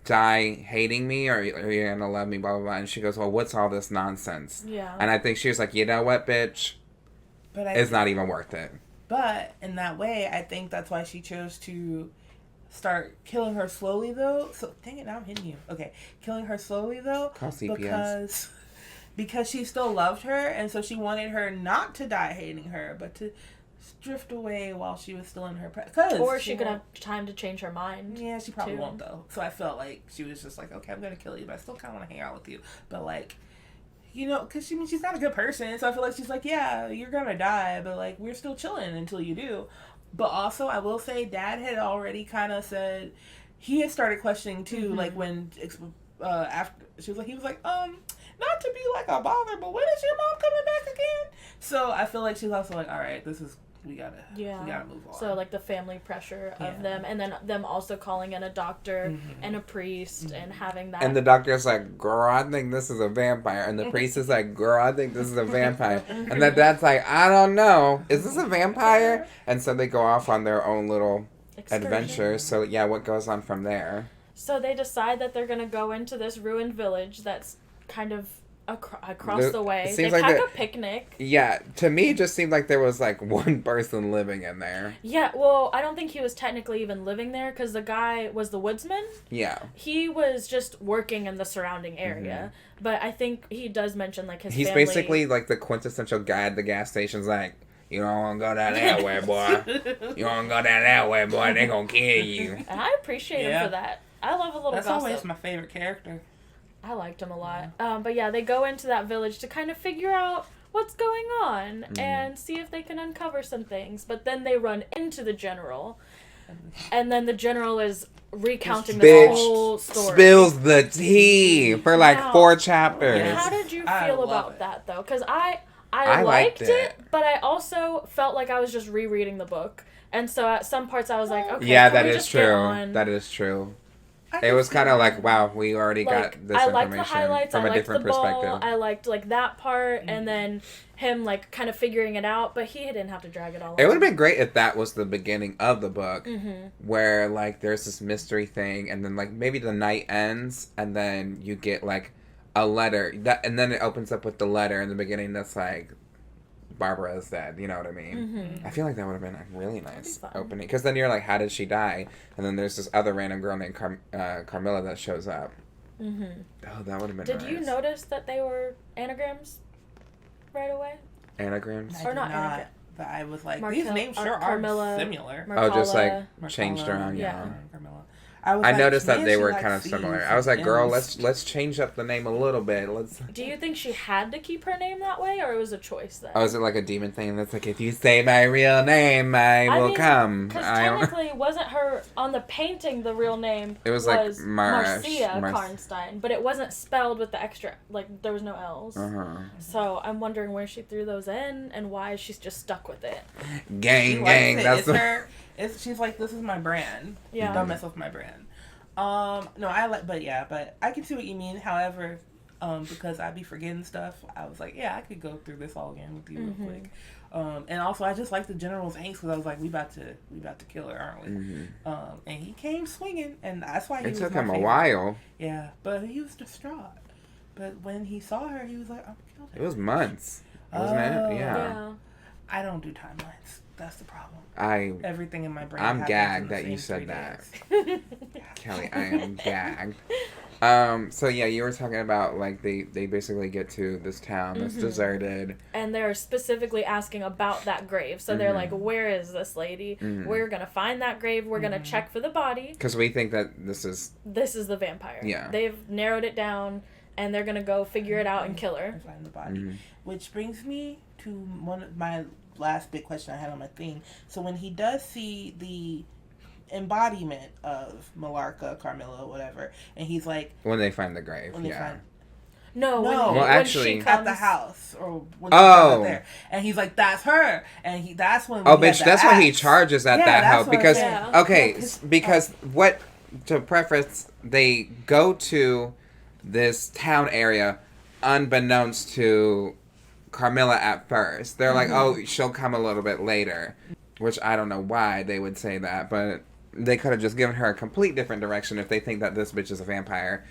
die hating me or you're going to love me, blah, blah, blah. And she goes, well, what's all this nonsense? Yeah. And I think she was like, you know what, bitch? But It's not even worth it. But in that way, I think that's why she chose to start killing her slowly, though. So, dang it, now I'm hitting you. Okay, killing her slowly, though, Call CPS. because she still loved her, and so she wanted her not to die hating her, but to drift away while she was still in her Or she could have time to change her mind. Yeah, she probably too. won't, though. So I felt like she was just like, okay, I'm gonna kill you, but I still kind of want to hang out with you. But like, you know, because she's not a good person, so I feel like she's like, yeah, you're gonna die, but like, we're still chilling until you do. But also, I will say, Dad had already kind of said, he had started questioning too, like when after he was like, not to be like a bother, but when is your mom coming back again? So I feel like she's also like, all right, we gotta move on. So like the family pressure of them, and then them also calling in a doctor and a priest and having that. And the doctor's like, girl, I think this is a vampire. And the priest is like, girl, I think this is a vampire. And the dad's like, I don't know. Is this a vampire? And so they go off on their own little adventures. So yeah, what goes on from there? So they decide that they're gonna go into this ruined village that's kind of across the way. They pack a picnic. Yeah, to me, it just seemed like there was like one person living in there. Yeah, well, I don't think he was technically even living there because the guy was the woodsman. Yeah. He was just working in the surrounding area. But I think he does mention like his He's family. basically like the quintessential guy at the gas station's like, you don't want to go down that way, boy. You don't go down that way, boy. They gonna kill you. And I appreciate him for that. I love a little That's gossip. always my favorite character. I liked him a lot. But yeah, they go into that village to kind of figure out what's going on and see if they can uncover some things. But then they run into the general. And then the general is recounting the whole story. Spills the tea for like 4 chapters. How did you feel about that, though? Because I liked liked it, but I also felt like I was just rereading the book. And so at some parts I was like, okay, yeah, can that we is just get true. on? That is true. It was kind of like, wow, we already got this I information liked the highlights, from I a liked different the ball, perspective. I liked like that part, and then him like kind of figuring it out, but he didn't have to drag it all It out. would have been great if that was the beginning of the book, where like there's this mystery thing, and then like maybe the night ends, and then you get like a letter that, and then it opens up with the letter in the beginning that's like, Barbara is dead, you know what I mean? I feel like that would have been a really nice opening. Because then you're like, how did she die? And then there's this other random girl named Carmilla that shows up. Oh, that would have been Did nice. you notice that they were anagrams right away? Anagrams? Or not anagrams? But I was like, Markel- these names sure Carmilla, are similar. Markella, Oh, just like Markella, changed around, yeah. Carmilla. I noticed that they were she kind of likes similar. C's I was like, and girl, M's. let's change up the name a little bit. Do you think she had to keep her name that way, or it was a choice then? Oh, is it like a demon thing that's like, if you say my real name, I will come? Because technically, wasn't her on the painting the real name? It was like Marcia Karnstein, but it wasn't spelled with the extra, like there was no L's. So I'm wondering where she threw those in and why she's just stuck with it. Gang. That's her. She's like, this is my brand. Yeah. Don't mess with my brand. No, but I can see what you mean. However, because I be forgetting stuff, I was like, yeah, I could go through this all again with you real quick. And also, I just like the general's angst because I was like, we about to kill her, aren't we? And he came swinging, and that's why it took him a while. Yeah, but he was distraught. But when he saw her, he was like, I'm gonna kill her. It was months, wasn't it? Yeah. I don't do timelines. That's the problem. Everything in my brain. I'm gagged that you said that. Kelli, I am gagged. So yeah, you were talking about like they basically get to this town that's deserted. And they're specifically asking about that grave. So they're like, where is this lady? We're going to find that grave. We're going to check for the body. Because we think that this is the vampire. Yeah. They've narrowed it down and they're going to go figure it out and kill her. And find the body. Which brings me to one of my last big question I had on my thing. So when he does see the embodiment of Malarca, Carmilla, whatever, and he's like, when they find the grave, when when she comes at the house or when she's there, and he's like, that's her, and that's when that's when he charges at that house because because what to preface, they go to this town area unbeknownst to Carmilla at first. They're like, oh, she'll come a little bit later, which I don't know why they would say that, but they could have just given her a complete different direction if they think that this bitch is a vampire.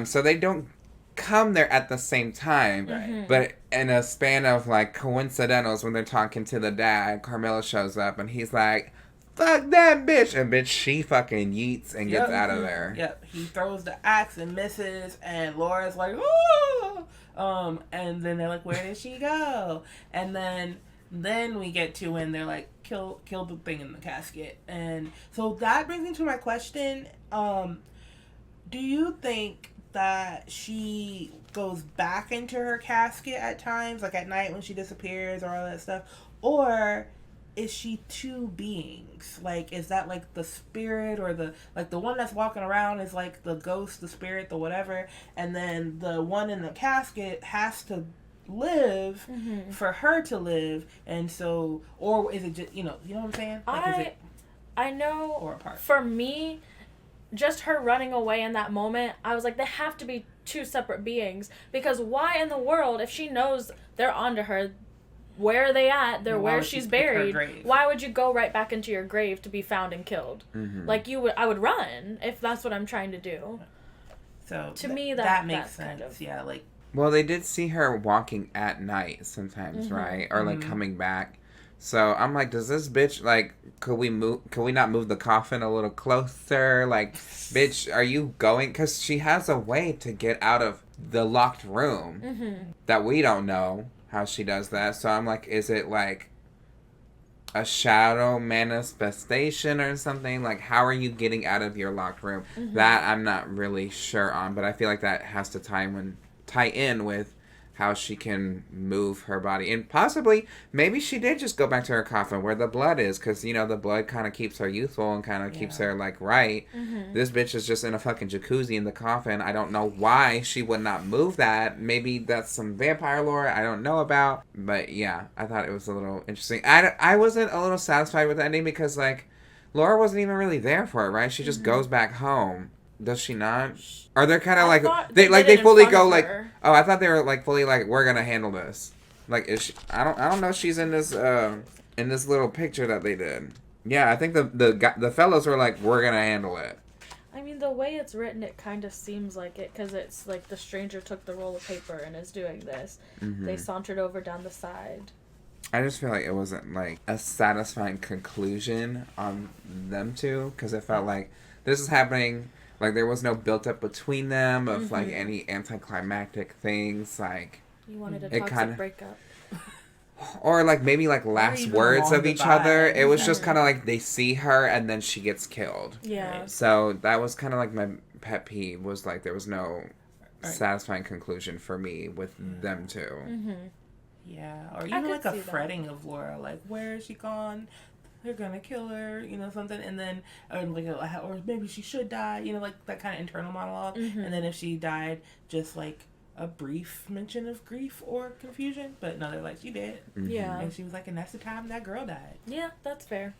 So they don't come there at the same time, but in a span of like coincidentals, when they're talking to the dad, Carmilla shows up and he's like, fuck that bitch, and bitch, she fucking yeets and gets out of there. Yep, he throws the axe and misses, and Laura's like, oh! And then they're like, where did she go? And then we get to when they're like, kill the thing in the casket. And so that brings me to my question. Do you think that she goes back into her casket at times, like at night when she disappears or all that stuff? Or is she two beings? Like, is that like the spirit or the one that's walking around is like the ghost, the spirit, the whatever, and then the one in the casket has to live for her to live, and so, or is it just, you know what I'm saying? Like, I know, or apart? For me, just her running away in that moment, I was like, they have to be two separate beings, because why in the world, if she knows they're onto her, where are they at? They're where she's buried. Why would you go right back into your grave to be found and killed? Like I would run if that's what I'm trying to do. So to me, that makes sense. Kind of, yeah, like. Well, they did see her walking at night sometimes, right? Or like coming back. So I'm like, does this bitch like? Could we not move the coffin a little closer? Like, bitch, are you going? Because she has a way to get out of the locked room that we don't know how she does that. So I'm like, is it like a shadow manifestation or something? Like, how are you getting out of your locked room? That I'm not really sure on, but I feel like that has to tie in with how she can move her body. And possibly, maybe she did just go back to her coffin where the blood is, because, you know, the blood kind of keeps her youthful and kind of keeps her, like, right. This bitch is just in a fucking jacuzzi in the coffin. I don't know why she would not move that. Maybe that's some vampire lore I don't know about. But, yeah, I thought it was a little interesting. I wasn't a little satisfied with the ending because, like, Laura wasn't even really there for it, right? She just goes back home. Does she not? Are they kind of like they fully go like, oh, I thought they were like fully like, we're gonna handle this. Like, is she, I don't know if she's in this little picture that they did. Yeah, I think the fellows were like, we're gonna handle it. I mean, the way it's written, it kind of seems like it, because it's like the stranger took the roll of paper and is doing this. They sauntered over down the side. I just feel like it wasn't like a satisfying conclusion on them two, because it felt like this is happening. Like, there was no built-up between them of, like, any anticlimactic things. Like, you wanted a toxic breakup. or like maybe like last words of each other. It was just kind of like they see her and then she gets killed. Yeah. So that was kind of like my pet peeve, was like there was no satisfying conclusion for me with them two. Mm-hmm. Yeah, or even like a fretting of Laura, like, where is she gone? They're gonna kill her, you know, something, and then, or maybe she should die, you know, like that kind of internal monologue. Mm-hmm. And then if she died, just like a brief mention of grief or confusion, but no, they're like, she did. Mm-hmm. Yeah. And she was like, and that's the time that girl died. Yeah, that's fair.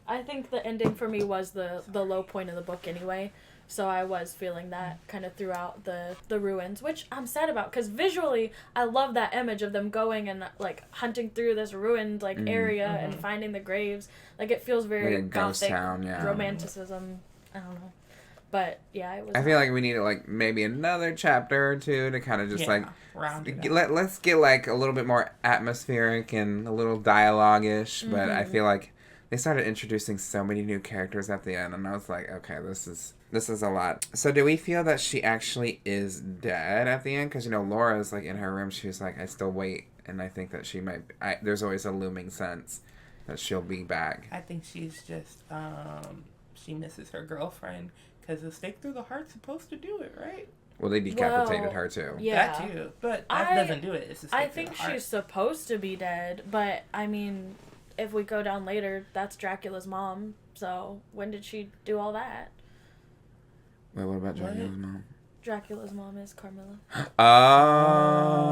I think the ending for me was the low point of the book anyway. So I was feeling that kind of throughout the ruins, which I'm sad about, because visually I love that image of them going and like hunting through this ruined like area and finding the graves. Like it feels very like a ghost gothic town, yeah. romanticism. I don't know, but yeah, it was. I feel like we needed like maybe another chapter or two to kind of just like round it let's get like a little bit more atmospheric and a little dialogue-ish. But I feel like they started introducing so many new characters at the end, and I was like, okay, this is a lot. So do we feel that she actually is dead at the end? Because, you know, Laura's, like, in her room. She was like, I still wait. And I think that she might... there's always a looming sense that she'll be back. I think she's just... she misses her girlfriend. Because the stake through the heart's supposed to do it, right? Well, they decapitated her, too. Yeah. That, too. But that doesn't do it. It's the stake I through think the heart. she's supposed to be dead. But, I mean, if we go down later, that's Dracula's mom. So, when did she do all that? Wait, what about Dracula's mom? Dracula's mom is Carmilla. Oh.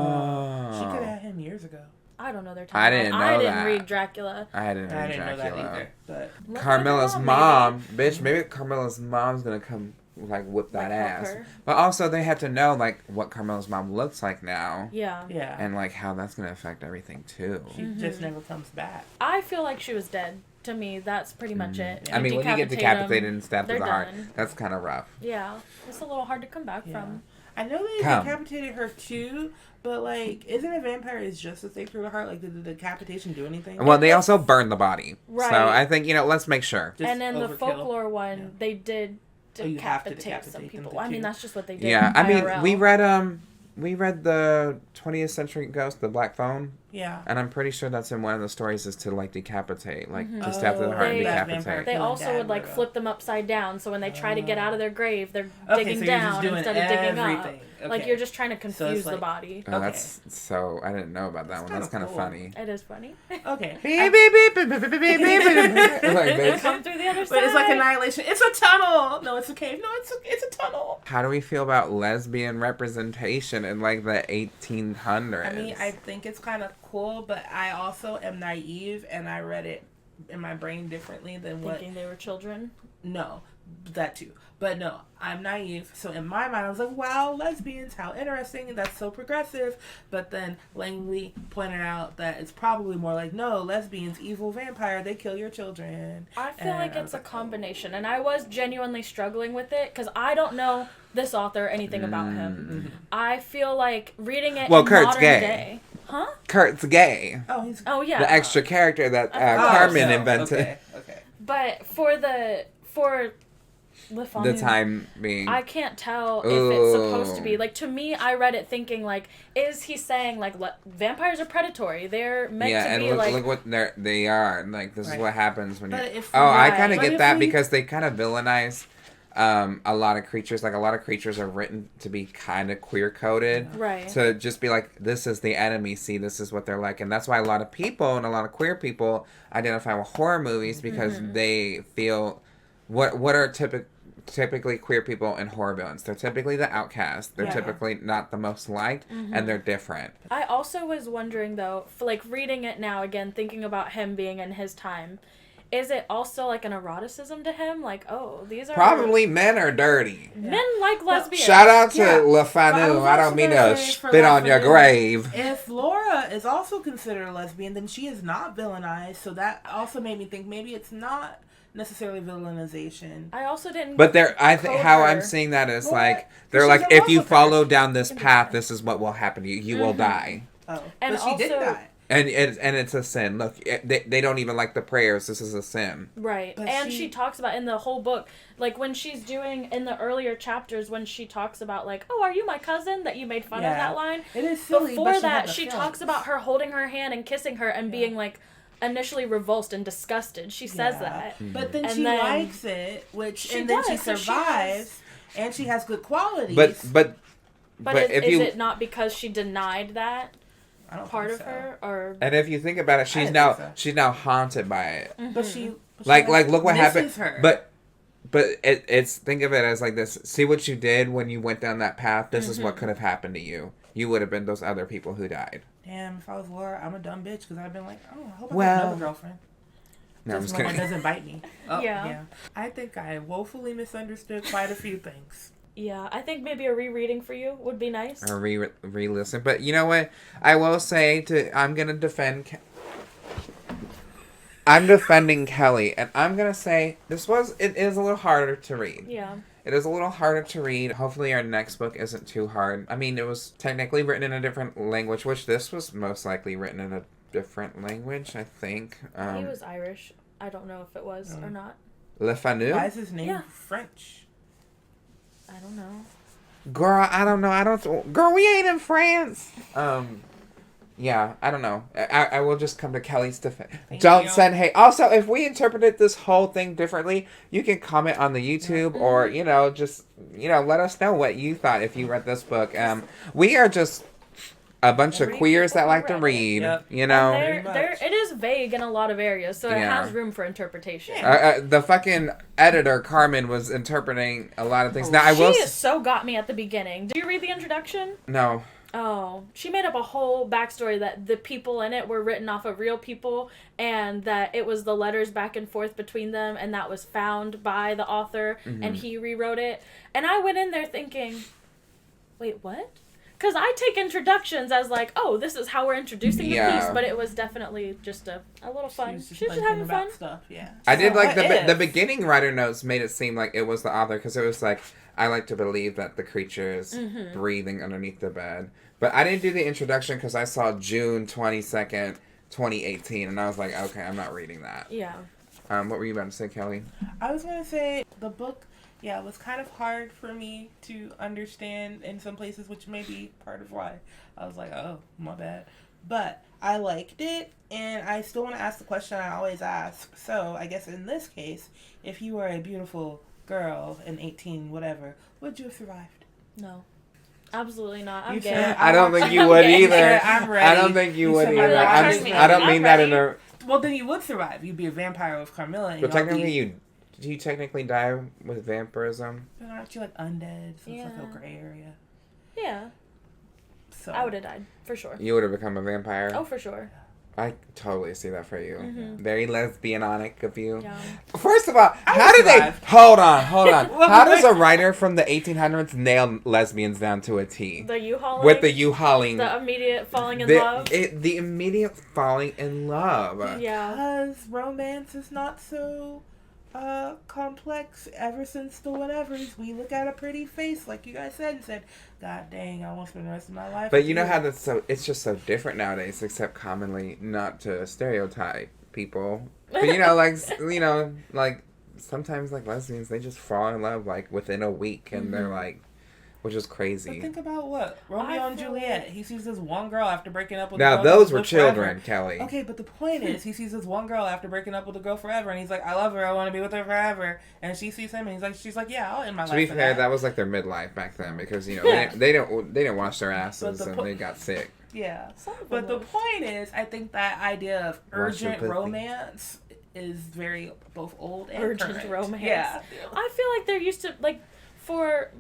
She could have had him years ago. I don't know their timeline. I didn't know I didn't that. read Dracula. I didn't know Dracula. that either. But Carmilla's mom, bitch, maybe Carmilla's mom's gonna come, like, whip that ass. Her. But also, they had to know, like, what Carmilla's mom looks like now. Yeah. Yeah. And, like, how that's gonna affect everything, too. She just never comes back. I feel like she was dead. To me, that's pretty much it. I mean, when you get decapitated and stabbed through the heart, done. that's kind of rough. Yeah. It's a little hard to come back from. I know they decapitated her too, but like, isn't a vampire is just a stake through the heart? Like, did the decapitation do anything? Well, they also burned the body. Right. So I think, you know, let's make sure. Just and in the folklore one, they did decapitate some people. I mean, that's just what they did. Yeah, I mean, IRL. we read the 20th Century Ghost, the Black Phone. Yeah. And I'm pretty sure that's in one of the stories, is to, like, decapitate. Like, to stab through the heart and decapitate. They also would, like, flip them upside down, so when they try to get out of their grave, they're digging down instead of digging up. Okay. Like, you're just trying to confuse the body. Oh, that's so... I didn't know about that one. That's kind of funny. It is funny. Okay. Beep, beep, beep, beep, beep, beep, beep, beep. Like this. Come through the other side. But it's like Annihilation. It's a tunnel! No, it's a cave. No, it's a tunnel. How do we feel about lesbian representation in, like, the 1800s? I mean, I think it's kind of cool, but I also am naive, and I read it in my brain differently than what... Thinking they were children? No, that too. But no, I'm naive. So in my mind, I was like, wow, lesbians, how interesting. That's so progressive. But then Langley pointed out that it's probably more like, no, lesbians, evil vampire, they kill your children. I feel like it's a combination. And I was genuinely struggling with it because I don't know this author anything about him. Mm-hmm. I feel like reading it in Kurt's modern gay. Day. Huh? Kurt's gay. Oh, yeah. The extra character that Carmen invented. Okay. But for Le Fanu, the time being, I can't tell if it's supposed to be like. To me, I read it thinking like, is he saying like vampires are predatory? They're meant to be like. Look what they are. Like this is what happens when you. I kind of get that because they kind of villainize a lot of creatures. Like a lot of creatures are written to be kind of queer coded, right? To just be like, this is the enemy. See, this is what they're like, and that's why a lot of people and a lot of queer people identify with horror movies because they feel what are typically queer people and horror villains. They're typically the outcast. They're typically not the most liked, and they're different. I also was wondering, though, for, like, reading it now, again, thinking about him being in his time, is it also, like, an eroticism to him? Like, oh, these are... Probably men are dirty. Men like lesbians. Shout out to Le Fanu. I don't mean to spit on your grave. If Laura is also considered a lesbian, then she is not villainized, so that also made me think maybe it's not necessarily villainization. I also didn't. But I think how I'm seeing that is like they're like, if you follow down this path, this is what will happen to you. You will die. Oh, and but she did die. And it's a sin. Look, they don't even like the prayers. This is a sin. Right. But and she talks about in the whole book, like when she's doing, in the earlier chapters, when she talks about like, oh, are you my cousin? That you made fun of that line. It is silly, Before that, she talks about her holding her hand and kissing her and being like, initially revulsed and disgusted. She says that. Mm-hmm. But then she likes it, then she survives, and she has good qualities. But is it not because she denied that? I don't part think of her, or and if you think about it, she's now haunted by it. Mm-hmm. But she like look what happened. Her. But it's think of it as like this. See what you did when you went down that path. This is what could have happened to you. You would have been those other people who died. Damn, if I was Laura, I'm a dumb bitch because I've been like, oh, I hope I have another girlfriend. No, I'm just kidding. One doesn't bite me. Oh, yeah. I think I woefully misunderstood quite a few things. Yeah, I think maybe a rereading for you would be nice. Or re-listen. But you know what? I will say I'm going to defend... I'm defending Kelly. And I'm going to say it is a little harder to read. Yeah. It is a little harder to read. Hopefully our next book isn't too hard. I mean, it was technically written in a different language, which this was most likely written in a different language, I think. He was Irish. I don't know if it was or not. Le Fanu? Why is his name French? I don't know. Girl, I don't know. Girl, we ain't in France. Yeah, I don't know. I will just come to Kelly's defense. Don't send hate. Also, if we interpreted this whole thing differently, you can comment on the YouTube or, just, let us know what you thought if you read this book. We are just a bunch of queers that like to read, It is vague in a lot of areas, so it has room for interpretation. The fucking editor, Carmen, was interpreting a lot of things. She so got me at the beginning. Did you read the introduction? No. Oh, she made up a whole backstory that the people in it were written off of real people and that it was the letters back and forth between them and that was found by the author and he rewrote it. And I went in there thinking, wait, what? Because I take introductions as like, oh, this is how we're introducing the piece, but it was definitely just a little fun. She was just having fun. Stuff, yeah. I did like the beginning writer notes made it seem like it was the author because it was like, I like to believe that the creature is breathing underneath the bed. But I didn't do the introduction because I saw June 22nd, 2018, and I was like, okay, I'm not reading that. Yeah. What were you about to say, Kelly? I was going to say the book, it was kind of hard for me to understand in some places, which may be part of why I was like, oh, my bad. But I liked it, and I still want to ask the question I always ask. So I guess in this case, if you were a beautiful girl in 18 whatever, would you have survived? No. Absolutely not. I'm gay. I don't think you would either. I'm ready. I don't think you would either. I don't mean that in a... Well, then you would survive. You'd be a vampire with Carmilla. But technically do you technically die with vampirism? But aren't you like undead? So it's like a gray area. Yeah. So I would have died, for sure. You would have become a vampire? Oh, for sure. I totally see that for you. Mm-hmm. Very lesbianic of you. Yeah. First of all, how do they... Hold on. How does a writer from the 1800s nail lesbians down to a T? The U-hauling? With the U-hauling. The immediate falling in love? The immediate falling in love. Yeah. Because romance is not so complex ever since the whatevers. We look at a pretty face, like you guys said, and said, God dang, I want to spend the rest of my life. But you know how it's just so different nowadays, except commonly not to stereotype people. But like sometimes like lesbians, they just fall in love like within a week and they're like, which is crazy. But think about what? Romeo and Juliet. He sees this one girl after breaking up with now, those were children, Kelly. Okay, but the point is, he sees this one girl after breaking up with a girl forever, and he's like, I love her, I want to be with her forever. And she sees him, and she's like, yeah, I'll end my life. To be fair, that was like their midlife back then, because, they didn't wash their asses, and they got sick. Yeah. But the point is, I think that idea of urgent romance is very both old and urgent current. Romance. Yeah. I feel like there used to, like, for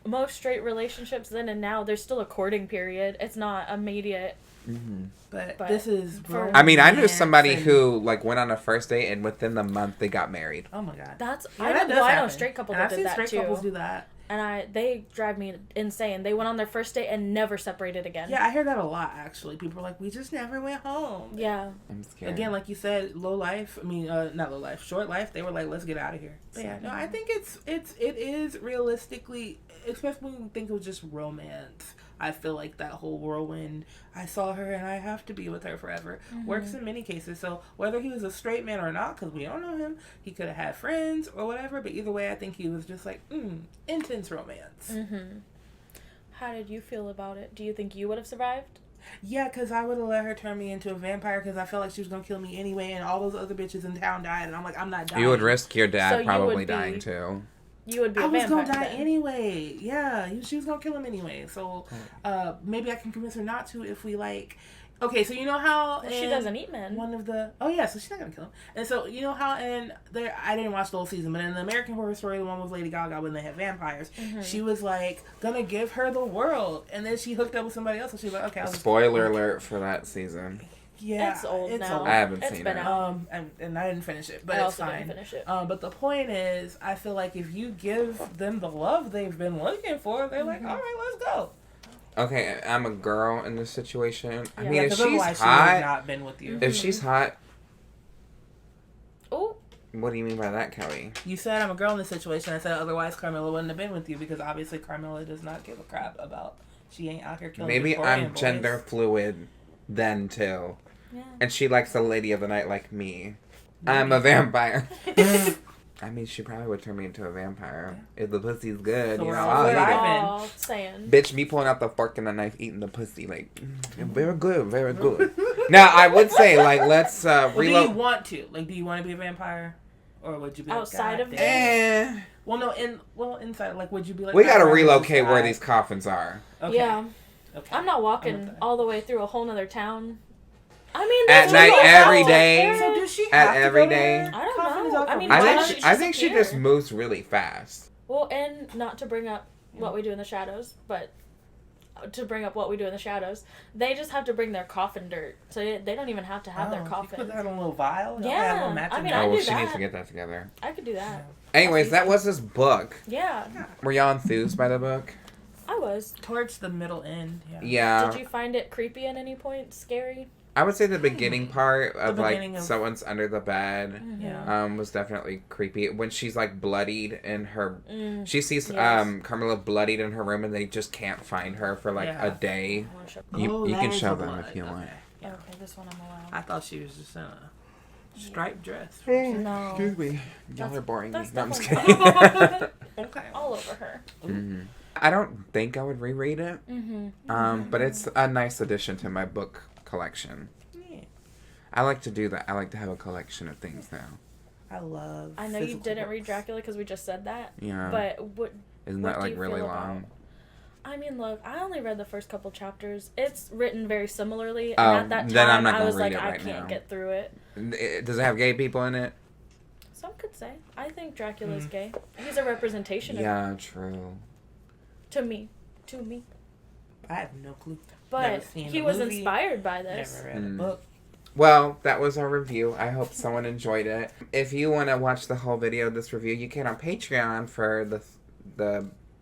most straight relationships then and now, there's still a courting period. It's not immediate. Mm-hmm. But this is... I mean, I knew somebody who, like, went on a first date and within the month they got married. Oh, my God. I know straight couples that did that, too. I've seen straight couples do that. And they drive me insane. They went on their first date and never separated again. Yeah, I hear that a lot, actually. People are like, we just never went home. Yeah. I'm scared. Again, like you said, short life, they were like, let's get out of here. But yeah, no, I think it is realistically, especially when you think of just romance, I feel like that whole whirlwind, I saw her and I have to be with her forever, works in many cases. So whether he was a straight man or not, because we don't know him, he could have had friends or whatever, but either way, I think he was just like, intense romance. How did you feel about it? Do you think you would have survived? Yeah, because I would have let her turn me into a vampire because I felt like she was going to kill me anyway, and all those other bitches in town died, and I'm like, I'm not dying. You would risk your dad So you probably would be- dying too. You would be a I was vampire going to die then. anyway. Yeah, she was going to kill him anyway. So maybe I can convince her not to if we like... Okay, so you know how... Well, she doesn't eat men. One of the... Oh, yeah, so she's not going to kill him. And so, you know how in... I didn't watch the whole season, but in the American Horror Story, the one with Lady Gaga when they had vampires, she was, like, gonna give her the world. And then she hooked up with somebody else, and she was like, okay, I'll just... Spoiler alert for that season. Yeah, It's old now. old. I haven't It's seen been it. out. And I didn't finish it, but I it's also fine. didn't finish it. But the point is, I feel like if you give them the love they've been looking for, they're like, all right, let's go. Okay, I'm a girl in this situation. I Yeah. mean, if because she's otherwise she would have hot, not been with you. if she's hot, Oh, what do you mean by that, Kelly? You said I'm a girl in this situation. I said otherwise Carmilla wouldn't have been with you because obviously Carmilla does not give a crap about. She ain't out here killing. Maybe Victorian I'm boys. gender fluid then too. yeah. And she likes the lady of the night like me. I'm a vampire. I mean, she probably would turn me into a vampire. If the pussy's good, So you we're know, all I'll good. eat it. All saying. Bitch, me pulling out the fork and the knife, eating the pussy, like, very good, very good. Now, I would say, like, let's Well, do you reload. want to? Like, do you want to be a vampire? Or would you be like, Outside of "God this?" damn." Eh, Well, no, inside. Like, would you be like... we gotta "I'd rather relocate just where die." these coffins are. Okay. Yeah. Okay. I'm not I'm walking with that. all the way through a whole nother town. I mean, At that's night, what every else day. there. So does she At have to every go day? there? I don't Coffin is know. out I for mean, Why why not? don't you I think she disappear? just moves really fast. Well, and not to bring up what we do in the shadows, but to bring up what we do in the shadows, they just have to bring their coffin dirt. So they don't even have to have their You coffin. put that in a little vial? Y'all Yeah, have a little matching I mean, dirt? I Oh, well, do she needs that. to get that together. I could do that. Anyways, that was this book. Yeah, Were y'all enthused by the book? I was. Towards the middle end, yeah. Yeah. Did you find it creepy at any point? Scary? I would say the beginning part of, beginning like, of- someone's under the bed. Yeah. Was definitely creepy when she's like bloodied in her. She sees Yes. Carmilla bloodied in her room, and they just can't find her for like Yeah. a day. I wanna show- You that can is show the them blood. if you want. Okay. Yeah. Okay, this one I'm allowed. I thought she was just in a striped dress. No. Excuse me, y'all That's- are boring me. that's No, I'm just definitely- kidding. Okay. All over her. I don't think I would reread it. Mm-hmm. But it's a nice addition to my book collection. Yeah. I like to do that. I like to have a collection of things now. I love. I know you physical didn't read books. Dracula because we just said that. Yeah. But what? Isn't what that do like you really feel about- long? I mean, look, I only read the first couple chapters. It's written very similarly, and Oh, at that then I'm time, not I gonna was read like, it I right can't now. get through it. Does it have gay people in it? Some could say. I think Dracula's gay. He's a representation of Yeah, true. to me. I have no clue. But Never seen he the was movie, inspired by this. Never read a book. Well, that was our review. I hope someone enjoyed it. If you want to watch the whole video of this review, you can on Patreon for the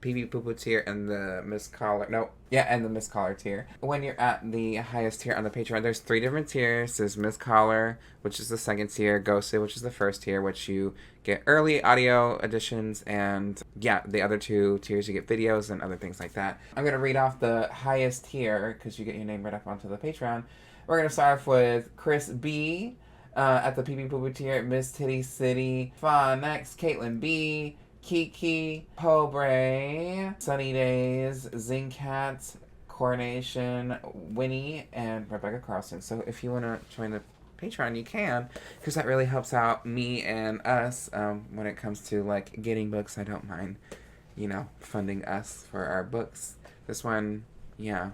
PV Poo Poo tier and the Miss Collar. No, yeah, and the Miss Collar tier. When you're at the highest tier on the Patreon, there's 3 different tiers. There's Miss Collar, which is the second tier, Ghosted, which is the first tier, which you get early audio editions, and yeah, the other 2 tiers you get videos and other things like that. I'm gonna read off the highest tier because you get your name right up onto the Patreon. We're gonna start off with Chris B. At the PB Poo Poo tier, Miss Titty City, Next, Caitlin B. Kiki, Pobre, Sunny Days, Zingcat, Coronation, Winnie, and Rebecca Carlson. So if you want to join the Patreon, you can, because that really helps out me and us when it comes to like getting books. I don't mind, funding us for our books. This one, yeah.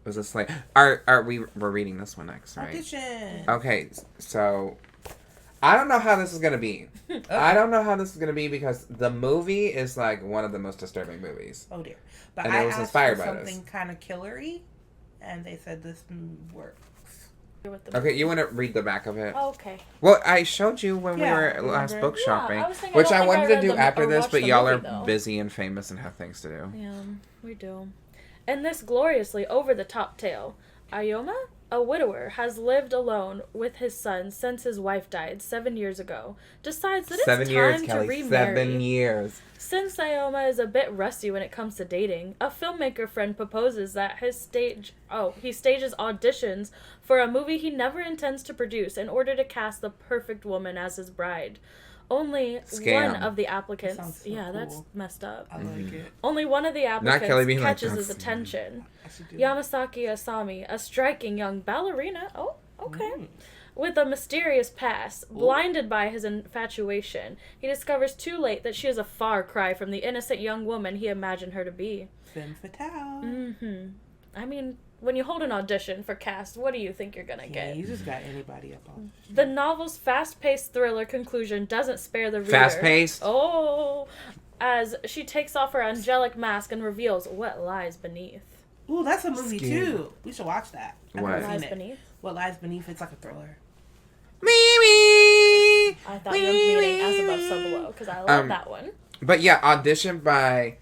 Was this like we're reading this one next, right? Audition. Okay, so I don't know how this is gonna be. I don't know how this is gonna be because the movie is like one of the most disturbing movies. Oh dear. But And I it was asked inspired for by this. something kind of killery, and they said this works. With the Okay, you want to read the back of it? Oh, okay. Well, I showed you when Yeah, we were remember? last book Yeah, shopping, I was thinking, which I I don't think wanted I to read do the- after or this, watched but the y'all movie, are though. busy and famous and have things to do. Yeah, we do. And this gloriously over-the-top tale, Ayoma a widower, has lived alone with his son since his wife died 7 years ago, decides that it's 7 years, time Kelly. to remarry. 7 years. Since Ioma is a bit rusty when it comes to dating, a filmmaker friend proposes that he stages auditions for a movie he never intends to produce in order to cast the perfect woman as his bride. Only Scam. one of the applicants... That sounds so yeah, cool. that's messed up. I like it. Only one of the applicants Kelly being like, catches his "That's- attention. I should do Yamasaki Asami, a striking young ballerina. Oh, okay. With a mysterious past, blinded by his infatuation, he discovers too late that she is a far cry from the innocent young woman he imagined her to be. Femme fatale. Mm-hmm. I mean, when you hold an audition for cast, what do you think you're gonna Yeah, get? you just got anybody up on. The novel's fast-paced thriller conclusion doesn't spare the reader. Fast-paced? Oh, as she takes off her angelic mask and reveals what lies beneath. Ooh, that's a movie Skin. too. We should watch that. I've What? never What seen lies it. beneath? What Lies Beneath? It's like a thriller. I thought you were meaning As Above, So Below, because I love that one. But yeah, audition by...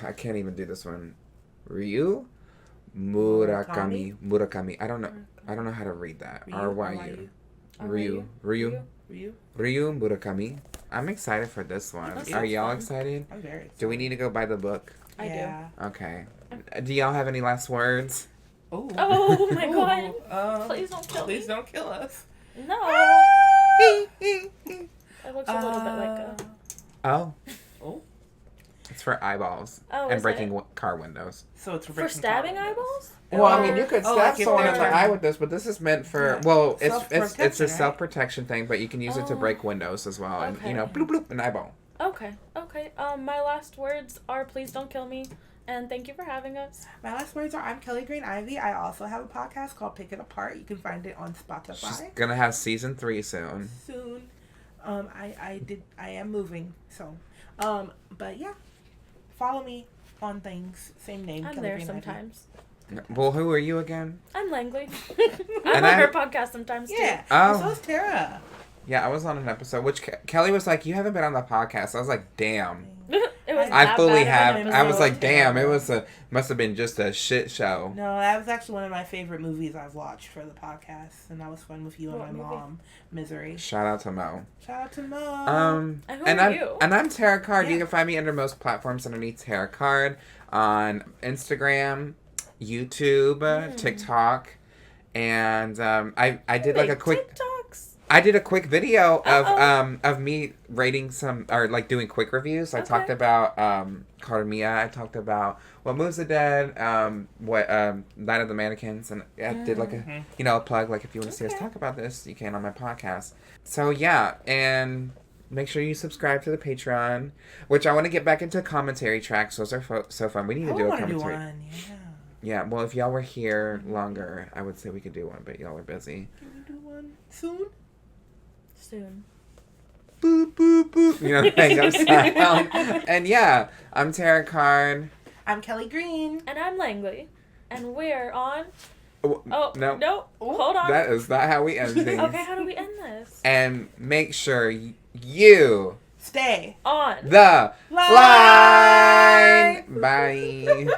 I can't even do this one. Ryu? Murakami. I don't know how to read that. R-Y-U. Ryu Murakami. I'm excited for this one. That Are sounds y'all fun. excited? I'm very excited. Do we need to go buy the book? I Yeah. Okay. Do y'all have any last words? Ooh. Oh my god. Um, Please don't kill me. Please don't kill us. No. It looks a little bit like a... Oh. Oh. It's for eyeballs. Oh, and is breaking it? car windows. So it's For stabbing eyeballs? Well, I mean, you could Oh, stab like if someone in the they're- eye with this, but this is meant for... Yeah. Well, it's a Self-protection, right? self-protection thing, but you can use it to Oh. break windows as well. And, Okay. bloop, bloop, an eyeball. Okay. My last words are please don't kill me. And thank you for having us. My last words are I'm Kelli Green Ivy. I also have a podcast called Pick It Apart. You can find it on Spotify. She's gonna have season 3 soon. Soon. I am moving, so but yeah. Follow me on things. Same name. I'm Kelli there Green Ivy. sometimes. Well, who are you again? I'm Langley. And I'm on her podcast sometimes too. Yeah. Oh. And so is Terrah. Yeah, I was on an episode, which Kelly was like, you haven't been on the podcast. I was like, damn. It was I that fully bad of have. an I was episode. like, damn, must have been just a shit show. No, that was actually one of my favorite movies I've watched for the podcast, and that was fun with you and What my movie? mom. Misery. Shout out to Mo. Shout out to Mo. And who are you? I'm Terrah Card. You Yeah. can find me under most platforms underneath Terrah Card on Instagram, YouTube, TikTok, and I did like a quick. TikToks. I did a quick video Uh-oh. of me rating some or like doing quick reviews. I Okay. talked about Carmilla. I talked about What Moves the Dead, what Night of the Mannequins, and I did like a a plug. Like if you want to see us Okay. talk about this, you can on my podcast. So yeah, and make sure you subscribe to the Patreon, which I want to get back into commentary tracks. Those are so fun. We need to I do a want to do commentary. one. Yeah. Yeah, well, if y'all were here longer, I would say we could do one, but y'all are busy. Can we do one soon? Soon. Boop, boop, boop. You know, hang up sound. And yeah, I'm Terrah Card. I'm Kelli Green. And I'm Langley. And we're on... Oh, Oh, no. Hold on. That is not how we end things. Okay, how do we end this? And make sure you Stay On. the line. line. Bye.